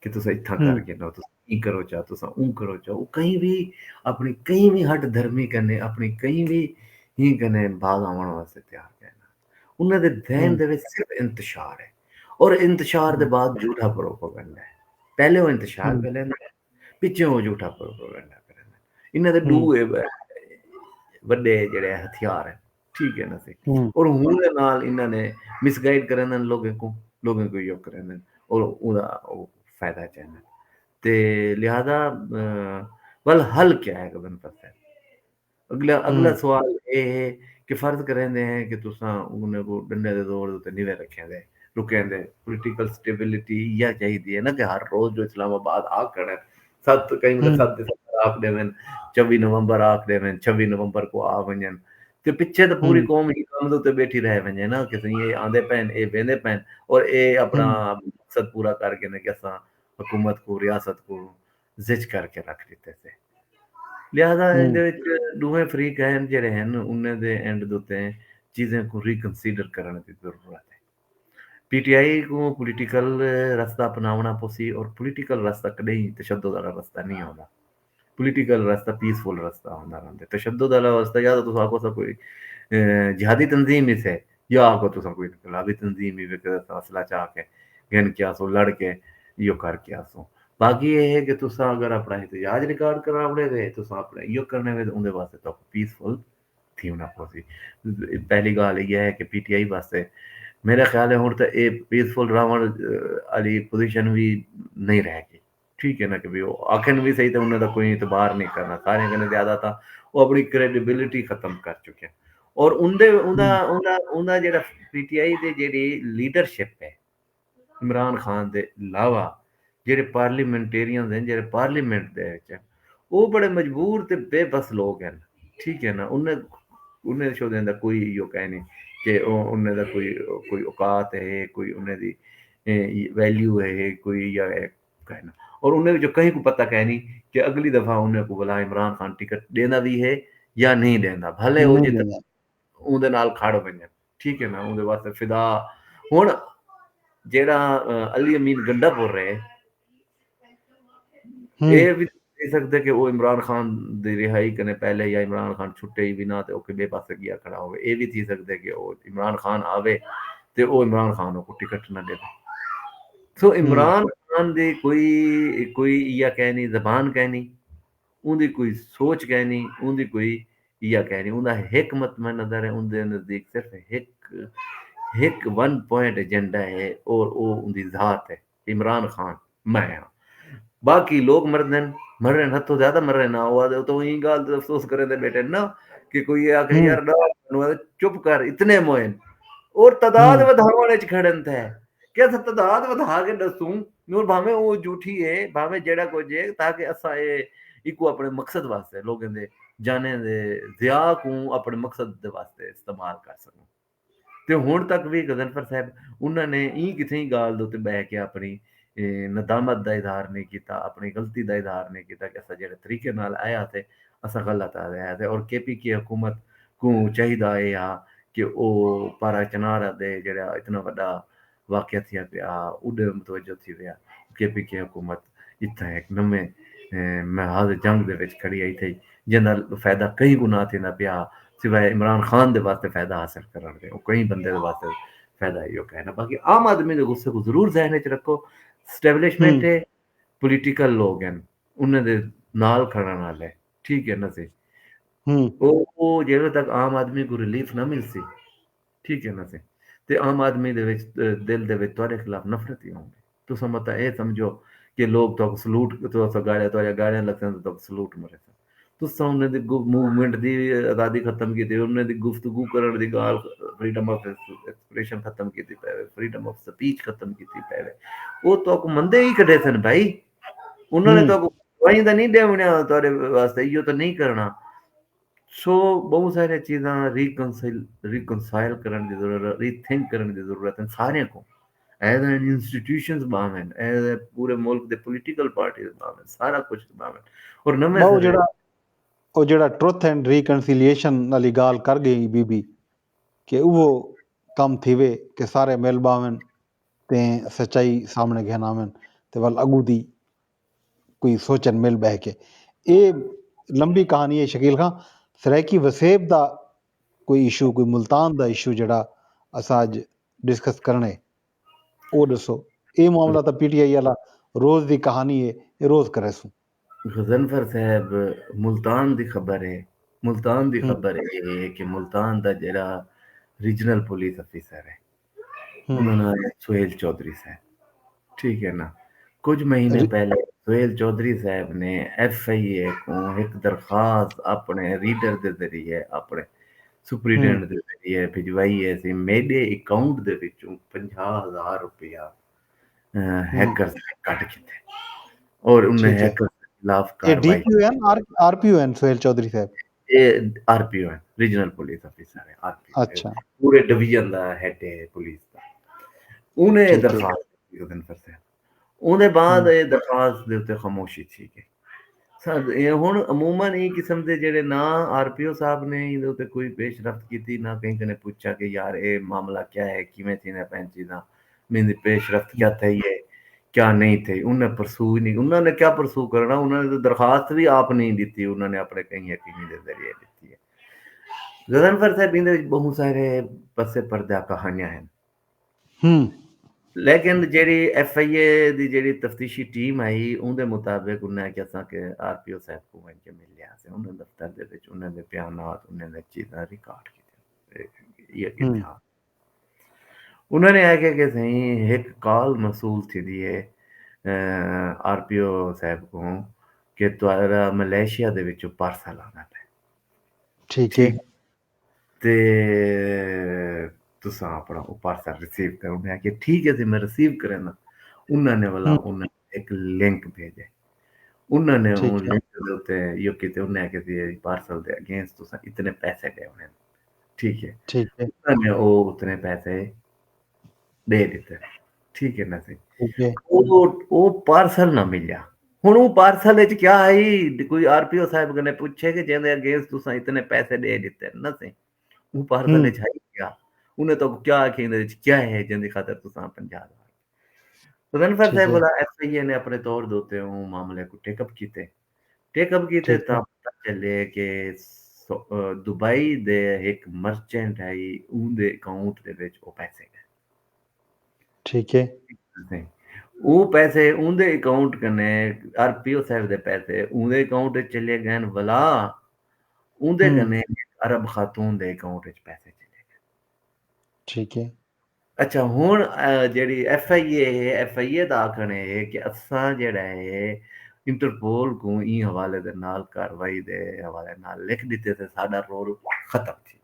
कि तुस इत्था करके ना, तुस ई करो चाह, तुस ऊ करो चाह, वो कहीं भी अपनी कहीं भी हट धर्मी करने, अपनी कहीं भी ही करने भाग आवन वास्ते तैयार कहना, उन्हें दे ध्यान दे विच सिर्फ इंतशार है, और इंतशार के बाद झूठा प्रोपेगेंडा है, पहले वो इंतशार कर लेना, पिछे वो झूठा प्रोपेगेंडा करना, इन्हें दे दो बड़े जेड़े हथियार है, ठीक है ना सी। और हुन दे नाल इन्होंने मिसगाइड करन लोगों को यो करन और उदा फायदा चाहना, ते लिहाजा वल हल क्या है गबन पता है। अगला सवाल ये है कि फर्ज करेंदे हैं कि तुसां उन्हें को डंडे दे जोर ते निवे रखे दे रुके दे, पॉलिटिकल स्टेबिलिटी या चाहिए है ना कि हर रोज जो इस्लामाबाद आ कर सत कई मतलब 7 दिसंबर आख देवन, 24 नवंबर आख देवन, 26 नवंबर को आ वजन, ते पिछे तो पूरी कौम ही काम ते बैठी रह वजे ना कि ये आंदे पैन ये वेंदे पैन और ये अपना मकसद पूरा करके ना कि असां हुकूमत को रियासत को जिच करके रख दिते थे। लिहाजा इहदे विच दोवें फरीक हैं जेड़े हैं उन्हें दे एंड दे उत्ते चीज़ें को रिकंसीडर करने की जरूरत है। पीटीआई को पॉलिटिकल रास्ता अपनावना पोसी, और पॉलिटिकल रास्ता कदे तशद्दुद वाला रास्ता नहीं होता, पॉलिटिकल रास्ता पीसफुल रास्ता होंदा रहिंदा, तशद्दुद वाला रास्ता या तो तुस आखो सा कोई जिहादी तंजीम ही से, या आखो तुस कोई इनकलाबी तंजीम ही असला चाह के घन के आसो लड़ के यो करके आसो। बाकी ये है कि तुस अगर अपना एहतजाज रिकॉर्ड करावणे वे, तुस अपने यो करने वे, उनदे वास्ते तो पीसफुल थी होना पोसी। पहली गाल ये है कि पीटीआई वास्ते मेरा ख्याल है हुण तो ये पीसफुल रहण वाली पोजीशन भी नहीं रहेगी, ठीक है ना, कि भी वो आखिर भी सही तो उन्होंने कोई इतबार नहीं करना, सारे कने ज्यादा था वो अपनी क्रेडिबिलिटी खत्म कर चुके हैं। और उनदे उनदा हम्म उनदा उनदा जेड़ा पीटीआई दे जेड़ी लीडरशिप है इमरान खान दे अलावा जेड़े पार्लीमेंटेरियन हैं जेड़े पार्लीमेंट दे विच वो बड़े मजबूर ते बेबस लोग हैं, ठीक है ना। उन्हें उन्हें शो देंदा कोई इहो कह नहीं कि उन्हें दा कोई कोई औकात है, कोई उन्हें दी वैल्यू है, कोई या कहना। और उन्हें जो कहीं को पता कह नहीं कि अगली दफा उन्हें को बोला इमरान खान टिकट देना भी है या नहीं देना, भले वो नहीं जित देना। ਉਹਦੇ ਨਾਲ ਖੜ ਵञनि, ਠੀਕ ਹੈ ਨਾ। ਉਹਦੇ ਵਾਸਤੇ ਫਿਦਾ ਹੁਣ ਜਿਹੜਾ ਅਲੀ ਅਮੀਨ ਗੰਡਾਪੁਰ ਰਹੇ हम्म ਇਹ ਵੀ ਕਹਿ ਸਕਦੇ ਕਿ ਉਹ ਇਮਰਾਨ ਖਾਨ ਦੀ ਰਿਹਾਈ ਕਰਨੇ ਪਹਿਲੇ ਜਾਂ ਇਮਰਾਨ ਖਾਨ ਛੁੱਟੇ ਹੀ ਵੀ ਨਾ ਤੇ ਉਹ ਕਿਵੇਂ ਪਾਸੇ ਗਿਆ ਖੜਾ ਹੋਵੇ। ਇਹ ਵੀ ਥੀ ਸਕਦੇ ਕਿ ਉਹ ਇਮਰਾਨ ਖਾਨ ਆਵੇ ਤੇ ਉਹ ਇਮਰਾਨ ਖਾਨ ਨੂੰ ਟਿਕਟ ਨਾ ਦੇਵੇ। ਸੋ हम्म इमरान खान ਦੀ ਕੋਈ ਇਹ ਕਹਿਣੀ ਜ਼ਬਾਨ ਕਹਿਣੀ, ਉਹਦੀ ਕੋਈ ਸੋਚ ਕਹਿਣੀ, ਉਹਦੀ ਕੋਈ ਇਹ ਕਹਿਣੀ, ਉਹਦਾ हिकमत नज़र है ਉਹਦੇ ਨਜ਼ਦੀਕ ਸਿਰਫ ਇੱਕ 1 ਪੁਆਇੰਟ ਏਜੰਡਾ ਹੈ और ਉਹ ਉਹਦੀ ਜ਼ਾਤ ਹੈ इमरान खान मैं हाँ। बाकी लोग मर रहे हैं तो ज्यादा मर रहे ना हुआ तो वही गाल तो अफसोस करे थे बेटे ना कि कोई ये आके हम्म यार ना चुप कर इतने मोइन और तादाद हम्म ਵਧਾਉਣ ਚ ਖੜਨ थे कि अस तादाद ਵਧਾ के दसूं और भावे वो झूठी है भावे जेड़ा कुछ है ताकि असा ये इको अपने मकसद वास्ते लोगों दे जाने दे जिया को अपने मकसद दे वास्ते इस्तेमाल कर सकूं। ਤੇ ਹੁਣ ਤੱਕ ਵੀ ਗਜ਼ਨਫਰ ਸਾਹਿਬ ਉਹਨਾਂ ਨੇ ਇਹ ਕਿਥੇ ਹੀ ਗਾਲ ਦੇ ਉੱਤੇ ਬਹਿ ਕੇ ਆਪਣੀ ਨਦਾਮਤ ਦਾ ਇਜ਼ਹਾਰ ਨਹੀਂ ਕੀਤਾ, ਆਪਣੀ ਗਲਤੀ ਦਾ ਇਜ਼ਹਾਰ ਨਹੀਂ ਕੀਤਾ ਕਿ ਅਸਾਂ ਜਿਹੜੇ ਤਰੀਕੇ ਨਾਲ ਆਇਆ ਤੇ ਅਸਾਂ ਗਲਤ ਆ ਰਿਹਾ ਤੇ। ਔਰ केपीके हुकूमत को ਚਾਹੀਦਾ ਇਹ ਆ ਕਿ ਉਹ ਪਾਰਾ ਚਨਾਰ ਦੇ ਜਿਹੜਾ ਇਤਨਾ ਵੱਡਾ ਵਾਕਿਆ ਥਿਆ ਪਿਆ ਉਹਦੇ ਮੁਤਵਜਹ ਥੀ ਵਿਆ केपीके हुकूमत ਇੱਥੇ ਇੱਕ ਨਵੇਂ ਮਹਾਜ਼ ਜੰਗ ਦੇ ਵਿੱਚ ਖੜੀ ਆਈ ਥੀ ਜਿਹਦਾ ਫਾਇਦਾ ਕਈ ਗੁਣਾ ਥੀਂਦਾ ਪਿਆ सिवाय इमरान खान के वास्ते फायदा हासिल करने के कई बंदे वास्ते फायदा यो कहना। बाकी आम आदमी के गुस्से को जरूर जहन च रखो, स्टैबलिशमेंट हम्म है पोलिटिकल लोग हैं उन्हें दे नाल खड़न वाले, ठीक है ना सी हम्म वो जेल तक आम आदमी को रिलीफ ना मिल सी, ठीक है ना सी ते आम आदमी दे विच दिल दे विच तुहाडे खिलाफ नफरत ही होंगी। तुसां मता ये समझो कि लोग तो सलूट तो गाड़ियां लगते तो सलूट मरे तुसां उन्हें दी मूवमेंट दी आज़ादी खत्म की थी, उन्हें दी गुफ्तगू करने दी गाल फ्रीडम ऑफ एक्सप्रेशन खत्म की थी पहले, फ्रीडम ऑफ स्पीच खत्म की थी पहले। वो तो को मंदे ही कटे सन भाई, उन्होंने तो वहीं तो नहीं देवना तोरे वास्ते यो तो नहीं करना। सो बहुत सारी चीज़ां रिकंसाइल करने की जरूरत, रीथिंक करने की जरूरत है सारे को एज एन इंस्टीट्यूशंस बावन एज ए पूरे मुल्क दे पॉलिटिकल पार्टीज बावन सारा कुछ बावन और नਵੇਂ ਉਹ सिरे ਜਿਹੜਾ ਉਹ ਜਿਹੜਾ ट्रुथ एंड रिकनसिलिएशन वाली गाल कर गई बीबी कि वो कम थीवे कि सारे मिल बावन ते सच्चाई सामने घेन आवन ते वल अगू दी कोई सोचन मिल बह के ये लंबी कहानी है शकील खां। सराइकी वसेब दा कोई इशू कोई मुल्तान दा इशू जड़ा असां अज डिस्कस करने वो दसो। ये मामला तो पीटीआई वाला रोज दी कहानी है, ये रोज करे सू। गजनफर साहब मुल्तान दी खबर है, मुल्तान दी खबर है कि मुल्तान दा जेड़ा रीजनल पुलिस अफिसर है उन्होंने नाम है सुहेल चौधरी साहब, ठीक है ना। कुछ महीने पहले सुहेल चौधरी साहब ने FIA को एक दरखास्त अपने रीडर के जरिए अपने सुपरिटेंडेंट के जरिए भिजवाई है सी मेरे अकाउंट दे विचों 50,000 रुपया हैकर्स ने कट किते और उन्हें ठीक है, हैकर्स के खिलाफ ये कार्रवाई DPON RPON सुहेल चौधरी साहब ये आरपीओ है, रीजनल पुलिस ऑफिसर है आरपीओ अच्छा पूरे डिवीजन का हेड है पुलिस का। उन्हें ठीक है दरखास्त दी गजनफर साहब ਉਹਦੇ ਬਾਅਦ ਇਹ ਦਰਖਾਸਤ ਦੇ ਉੱਤੇ ਖਾਮੋਸ਼ੀ ਸੀ ਕਿ ਇਹ ਹੁਣ ਅਮੂਮਨ ਇਹ ਕਿਸਮ ਦੇ ਜਿਹੜੇ ਨਾ ਆਰਪੀਓ ਸਾਹਿਬ ਨੇ ਇਹਦੇ ਉੱਤੇ ਕੋਈ ਪੇਸ਼ਰਫਤ ਕੀਤੀ ਨਾ ਕहीं ਨੇ ਪੁੱਛਿਆ ਕਿ ਯਾਰ ਇਹ ਮਾਮਲਾ क्या है ਕਿਵੇਂ ਥੀਨਾ ਪੈਂਚੀ ਦਾ ਮੇਰੀ पेशरफ्त क्या थी है क्या नहीं थी। उन्हें परसू ही नहीं, उन्होंने क्या परसू करना, उन्होंने तो दरखास्त भी आप नहीं दी, उन्होंने अपने कहीं हकीमी के जरिए दी है। गजनफर साहब इहदे विच बहुत सारे पसे पर्दा कहानियां हैं लेकिन जेड़ी FIA दी जेड़ी तफ्तीशी टीम आई उनके मुताबिक उन्हें क्या सा कि RPO साहब को वहीं के मिल लिया से उन्हें दफ्तर दे विच उन्हें दे बयानात उन्हें दे चीज़ां रिकॉर्ड की ये इतिहास उन्होंने आखे कि सही एक कॉल मसूल थी दी है आरपीओ साहब को कि तुहारा मलेशिया दे विचों पार्सल आना है। ठीक है ठीक ते तुसां अपना वो पार्सल रिसीव करो। मैं आखेआ ठीक है जी मैं रिसीव करना। उन्होंने वाला उन्हें एक लिंक भेजे। उन्होंने वो ठीक है लिंक दे उत्ते यो कीते उन्हें आखेआ जी पार्सल दे अगेंस्ट तुसां इतने पैसे देने। ठीक है। ठीक है उन्होंने वो उतने पैसे दे दिते। ठीक है ना जी। ठीक है वो पार्सल ना मिलिया। हुण वो पार्सल विच क्या आई कोई आरपीओ साहब कन्नै पुछे कि जेदे अगेंस्ट तुसां इतने पैसे दे दिते न सी वो पार्सल विच है क्या? उन्हें तो क्या आखी इहदे विच क्या है जिंदे खातर तुसां 50,000 गदनफर ठीक साहब है बोला एफआईए ने अपने तौर दे उत्ते वो मामले को टेकअप कीते ठीक है तां पता चले कि दुबई दे एक मर्चेंट है उहदे अकाउंट दे विच वो पैसे गए। ठीक है नहीं, वो पैसे उहदे अकाउंट कन्नै आरपीओ साहब दे पैसे उहदे अकाउंट च चले गए न वला उहदे कन्नै अरब खातून दे अकाउंट च पैसे चले गए। ठीक है अच्छा हुण जेह्ड़ी एफआईए दा आखना है कि असां जेह्ड़ा है इंटरपोल को ई हवाले दे नाल कार्रवाई दे हवाले नाल लिख दित्ते ते साडा रोल खत्म थी।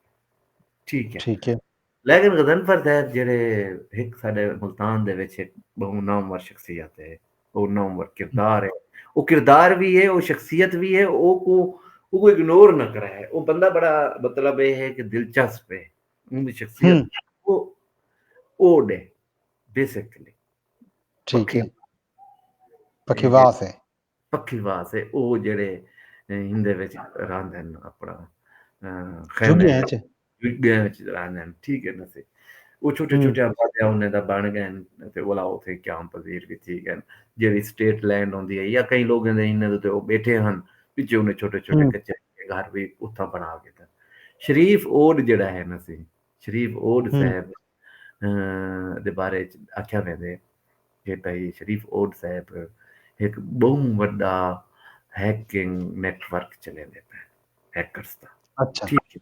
ठीक है। ठीक है लेकिन गदनफर साहब जेह्ड़े इक साडे मुल्तान दे विच इक बहु नामवर शख्सियत है, वो नामवर किरदार है। वो किरदार भी है, वो शख्सियत भी है, वो को इग्नोर ना करे है। वो बंदा बड़ा मतलब ये है कि दिलचस्प है। उनकी शख्सियत वो ओड है बेसिकली ठीक पक्की है जे पखीवास है पक्की वास है वो जेह्ड़े इंदे विच रैंदे न अपना खैमे झुग्गियां च विच रैंदे न। ठीक है ना सी वो छोटे-छोटे आबादे उन्ने दा बन गए न ते ओला उत्थे क्याम पजीर भी थी गए न। जेह्ड़ी स्टेट लैंड होंदी है या कई लोगें दे इन्ने दे ते ओह् बैठे हन पिच्छे उन्हें छोटे-छोटे कच्चे घर भी उत्थां बना के दित्ते। शरीफ ओड जेह्ड़ा है ना सी शरीफ ओड साहब दे बारे च आखेआ वेंदे कि भई शरीफ ओड साहब एक बहु वड्डा हैकिंग नेटवर्क चलांदे पे हैकर्स दा। अच्छा ठीक है।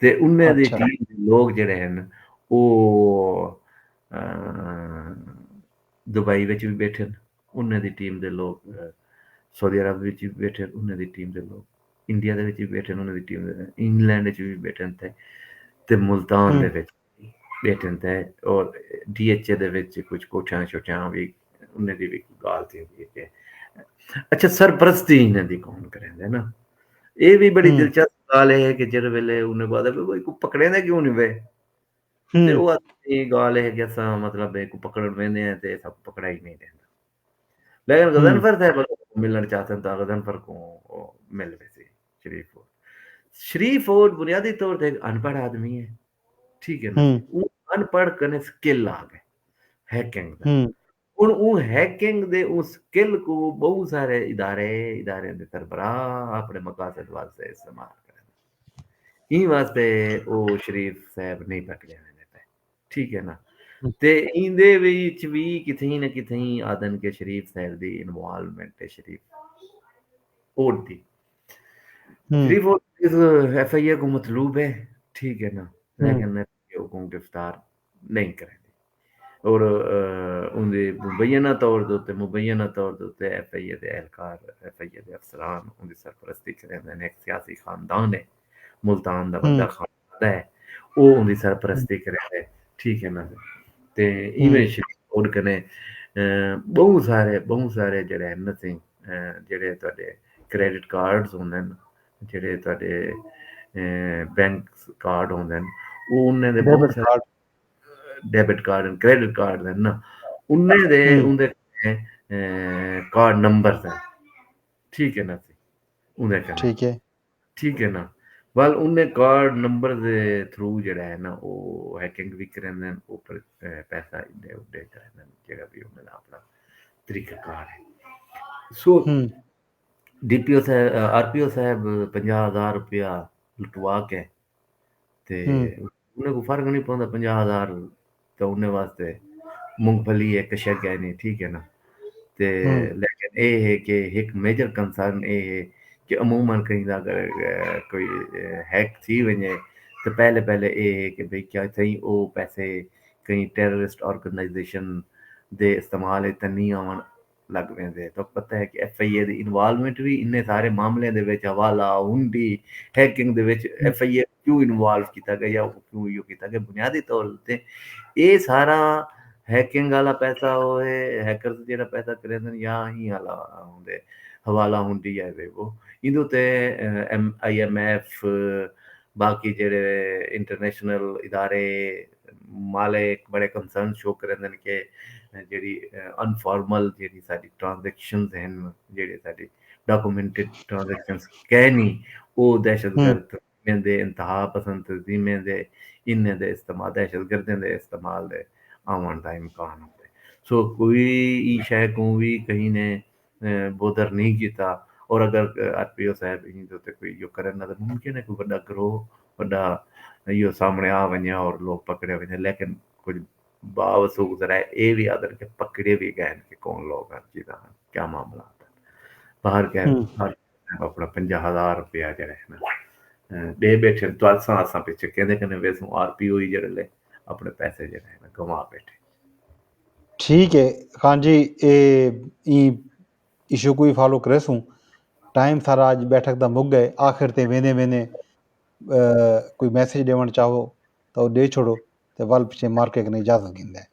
ते उन्ने दी अच्छा टीम दे लोग जेह्ड़े हन ओह् अ, दुबई विच भी बैठे न। उन्ने दी टीम दे लोग सऊदी अरब विच भी बैठे न उन्ने दी टीम दे लोग। इंडिया दे विच भी बैठे न उन्ने दी टीम दे इंग्लैंड च भी बैठे न ते मुल्तान दे विच बैठे न ते और डीएचए दे विच कुछ कोठियां-शोठियां भी उन्ने दी भी गाल थी कि अच्छा सरपरस्ती इन्हां दी कौन करेंदे ना। ਇਹ ਵੀ ਬੜੀ ਦਿਲਚਸਪ ਗੱਲ ਇਹ ਹੈ ਕਿ ਜਿਹੜੇ ਵੇਲੇ ਉਹਨੇ ਬਾਅਦ ਕੋਈ ਪਕੜੇ ਨਾ ਕਿਉਂ ਨਹੀਂ ਵੇ ਤੇ ਉਹ ਇਹ ਗੱਲ ਹੈ ਕਿ ਅਸਾਂ ਮਤਲਬ ਇੱਕ ਪਕੜਨ ਵੇਂਦੇ ਆ ਤੇ ਸਭ ਪਕੜਾ ਹੀ ਨਹੀਂ ਦਿੰਦਾ लेकिन गदनफर साहब को मिलना चाहते थे गदनफर को मिल गए थे शरीफ और बुनियादी तौर पे एक अनपढ़ आदमी है ठीक है ना वो अनपढ़ कने स्किल आ गए हैकिंग दा ਹੁਣ ਉਹ ਹੈਕਿੰਗ ਦੇ ਉਸ ਸਕਿੱਲ को बहुत सारे इदारे ਦੇ ਸਰਬਰਾਹ ਆਪਣੇ ਮਕਾਸਦ ਵਾਸਤੇ ਇਸਤੇਮਾਲ ਕਰਨ ਇਹ ਵਾਸਤੇ ਉਹ ਸ਼ਰੀਫ ਸਾਹਿਬ ਨਹੀਂ ਪਕੜੇ ਹੋਏ ਨੇ ਠੀਕ ਹੈ ਨਾ ਤੇ ਇਹਦੇ ਵਿੱਚ ਵੀ ਕਿਥੇ ਨਾ ਕਿਥੇ ਆਦਨ ਕੇ ਸ਼ਰੀਫ ਸਾਹਿਬ ਦੀ ਇਨਵੋਲਵਮੈਂਟ ਹੈ ਸ਼ਰੀਫ होती शरीफ इस एफआईए को मतलूब है ठीक है ना लेकिन एफआईए को गिरफ्तार नहीं करेंगे और उनके मुबैना तौर के एफआईए के एहलकार एफआईए के अफसरान उनकी सरपरस्ती करेंगे एक सियासी खानदान है मुल्तान का बड़ा खानदान है वो उनकी सरपरस्ती करेंगे ठीक है ना ते इवें शरीफ और कने बहुत सारे जेह्ड़े न सी जेह्ड़े तुहाडे क्रेडिट कार्ड्स होंदे न जेह्ड़े तुहाडे बैंक कार्ड होंदे न ओह् उ'नें दे बहुत सारे debit card and credit card न उ'नें दे उं'दे कार्ड नंबर्स न ठीक है ना उं'दे कन्नै ठीक है ना वल उ'नें कार्ड नंबर दे थ्रू जेह्ड़ा है ना ओह् हैकिंग भी करदे न उप्पर पैसा इड्डे उड्डे करदे न जेह्ड़ा भी उ'नें दा अपना तरीकाकार है सो डीपीओ साहब आरपीओ साहब 50,000 रुपया लुटवा के ते उ'नें को फर्क नहीं पौंदा 50,000 तो उ'नें वास्ते मूंगफली इक शक है नहीं ठीक है ना ते लेकिन एह् है कि इक मेजर कंसर्न एह् है कि अमूमन कहीं दा अगर कोई हैक थी वञे तो पहले एह् है कि भई क्या सही ओह् पैसे कहीं टेररिस्ट ऑर्गेनाइजेशन दे इस्तेमाल ते नहीं आवन ਲੱਗ ਪੈਂਦੇ ਤਾਂ ਪਤਾ ਹੈ ਕਿ FIA ਦੀ ਇਨਵੋਲਵਮੈਂਟ ਵੀ ਇੰਨੇ ਸਾਰੇ ਮਾਮਲਿਆਂ ਦੇ ਵਿੱਚ ਹਵਾਲਾ ਹੁੰਡੀ ਹੈਕਿੰਗ ਦੇ ਵਿੱਚ FIA ਕਿਉਂ ਇਨਵੋਲਵ ਕੀਤਾ ਗਿਆ ਜਾਂ ਕਿਉਂ ਇਹ ਕੀਤਾ ਗਿਆ ਬੁਨਿਆਦੀ ਤੌਰ ਤੇ ਇਹ ਸਾਰਾ हैकिंग वाला पैसा होए हैकर्स ਜਿਹੜਾ ਪੈਸਾ ਕਰਿੰਦੇ ਨੇ ਜਾਂ ਹੀ ਵਾਲਾ ਹੁੰਦੇ ਹਵਾਲਾ ਹੁੰਦੀ ਹੈ ਵੇ ਉਹ ਇਹਦੇ ਤੇ IMF ਬਾਕੀ ਜਿਹੜੇ ਇੰਟਰਨੈਸ਼ਨਲ ਇਦਾਰੇ ਮਾਲੇ ਬੜੇ ਕੰਸਰਨ ਸ਼ੋ ਕਰਦੇ ਨੇ ਕਿ ਜਿਹੜੀ ਅਨਫਾਰਮਲ ਜਿਹੜੀ ਸਾਡੀ ਟ੍ਰਾਂਜੈਕਸ਼ਨਸ ਹਨ ਜਿਹੜੇ ਸਾਡੀ ਡਾਕੂਮੈਂਟਡ ਟ੍ਰਾਂਜੈਕਸ਼ਨਸ ਕਹਿ ਨਹੀਂ ਉਹ ਦਹਿਸ਼ਤਗਰਦ ਦੇ ਇੰਤਹਾ ਪਸੰਦ ਤਨਜ਼ੀਮਾਂ ਦੇ ਇਨ੍ਹਾਂ ਦੇ ਇਸਤੇਮਾਲ ਦਹਿਸ਼ਤਗਰਦਾਂ ਦੇ ਇਸਤੇਮਾਲ ਦੇ आवन का इम्कान होता है सो कोई शय को भी कहीं ने बोदर नहीं किया और अगर RPO साहब इन तो कोई जो करना तो मुमकिन है कोई बड़ा ग्रोह बड़ा यो सामने आ वने और लोग पकड़े वने लेकिन कुछ बावजूद जरा ये भी आदर के पकड़े भी गए कि कौन लोग हैं जिदा क्या मामला था बाहर के अपना 50,000 रुपया जरा है ना दे बैठे तो असा पीछे कहते कहने वैसे RPO ही जड़े ले अपने पैसे जो है गवा बैठे ठीक है खान जी ये इशू को फॉलो करे सूं टाइम सारा अज बैठक दा मुक गए आखिर ते वेंदे वेंदे कोई मैसेज देवण चाहो तो दे छोड़ो ते वल पिछे मार्केट ने इजाजत गिंदा है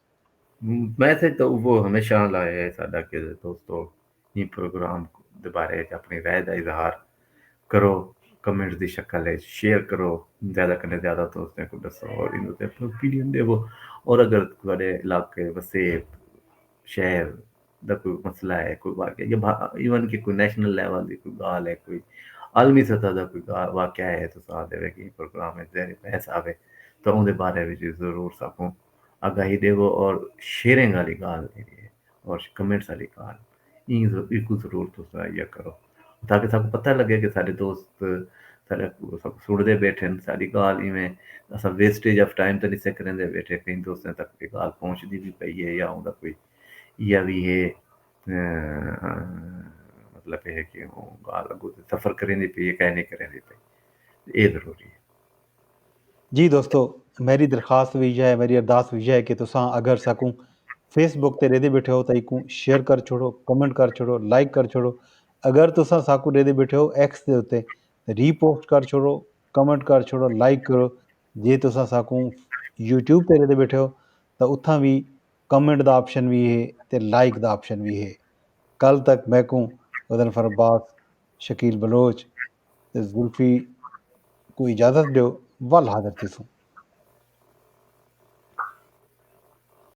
मैसेज तो वो हमेशा लाए है साडा के दोस्तों ये प्रोग्राम दे बारे च अपनी राय दा इजहार करो कमेंट्स की शक्ल है शेयर करो ज़्यादा करने ज़्यादा दोस्तों को दसो और इन ओपिनियन देवो और अगर थोड़े इलाके वसे शहर का कोई मसला है कोई वाक़या या इवन कि कोई नेशनल लेवल की कोई गाल है कोई आलमी सतह का कोई वाक़या है तो साथ देवे कि प्रोग्राम में ज़हरी बहस आवे तो उनके बारे में ज़रूर सकूँ आगाही देवो और शेयरिंग वाली गाल है और कमेंट्स वाली गाल इनको ज़रूर तुम यह करो ताकि सबको पता लगे कि सारे दोस्त सारे सब सुनते बैठे सारी गाल इवें अस वेस्टेज ऑफ टाइम तो नहीं करेंदे बैठे कई दोस्तों तक कोई गाल पहुंचती भी पई है या उनका कोई या भी है मतलब है कि वो गाल अगो सफ़र करेंदी पई है कह नहीं करेंदी पई ये ज़रूरी है जी दोस्तों मेरी दरखास्त भी है मेरी अरदास भी है कि तुसां अगर सकूं फेसबुक ते रेदे बैठे हो तो इकू शेयर कर छोड़ो कमेंट कर छोड़ो लाइक कर छोड़ो अगर तुसां साकू रेदे बैठे हो एक्स दे उत्ते रीपोस्ट कर छोड़ो कमेंट कर छोड़ो लाइक करो जे तुसां साकू यूट्यूब ते रेदे बैठे हो तो उत्थां भी कमेंट दा ऑप्शन भी है ते लाइक दा ऑप्शन भी है कल तक मैं को गजनफर अब्बास शकील बलोच ते जुल्फी को इजाज़त दो वल हाज़र थी सूं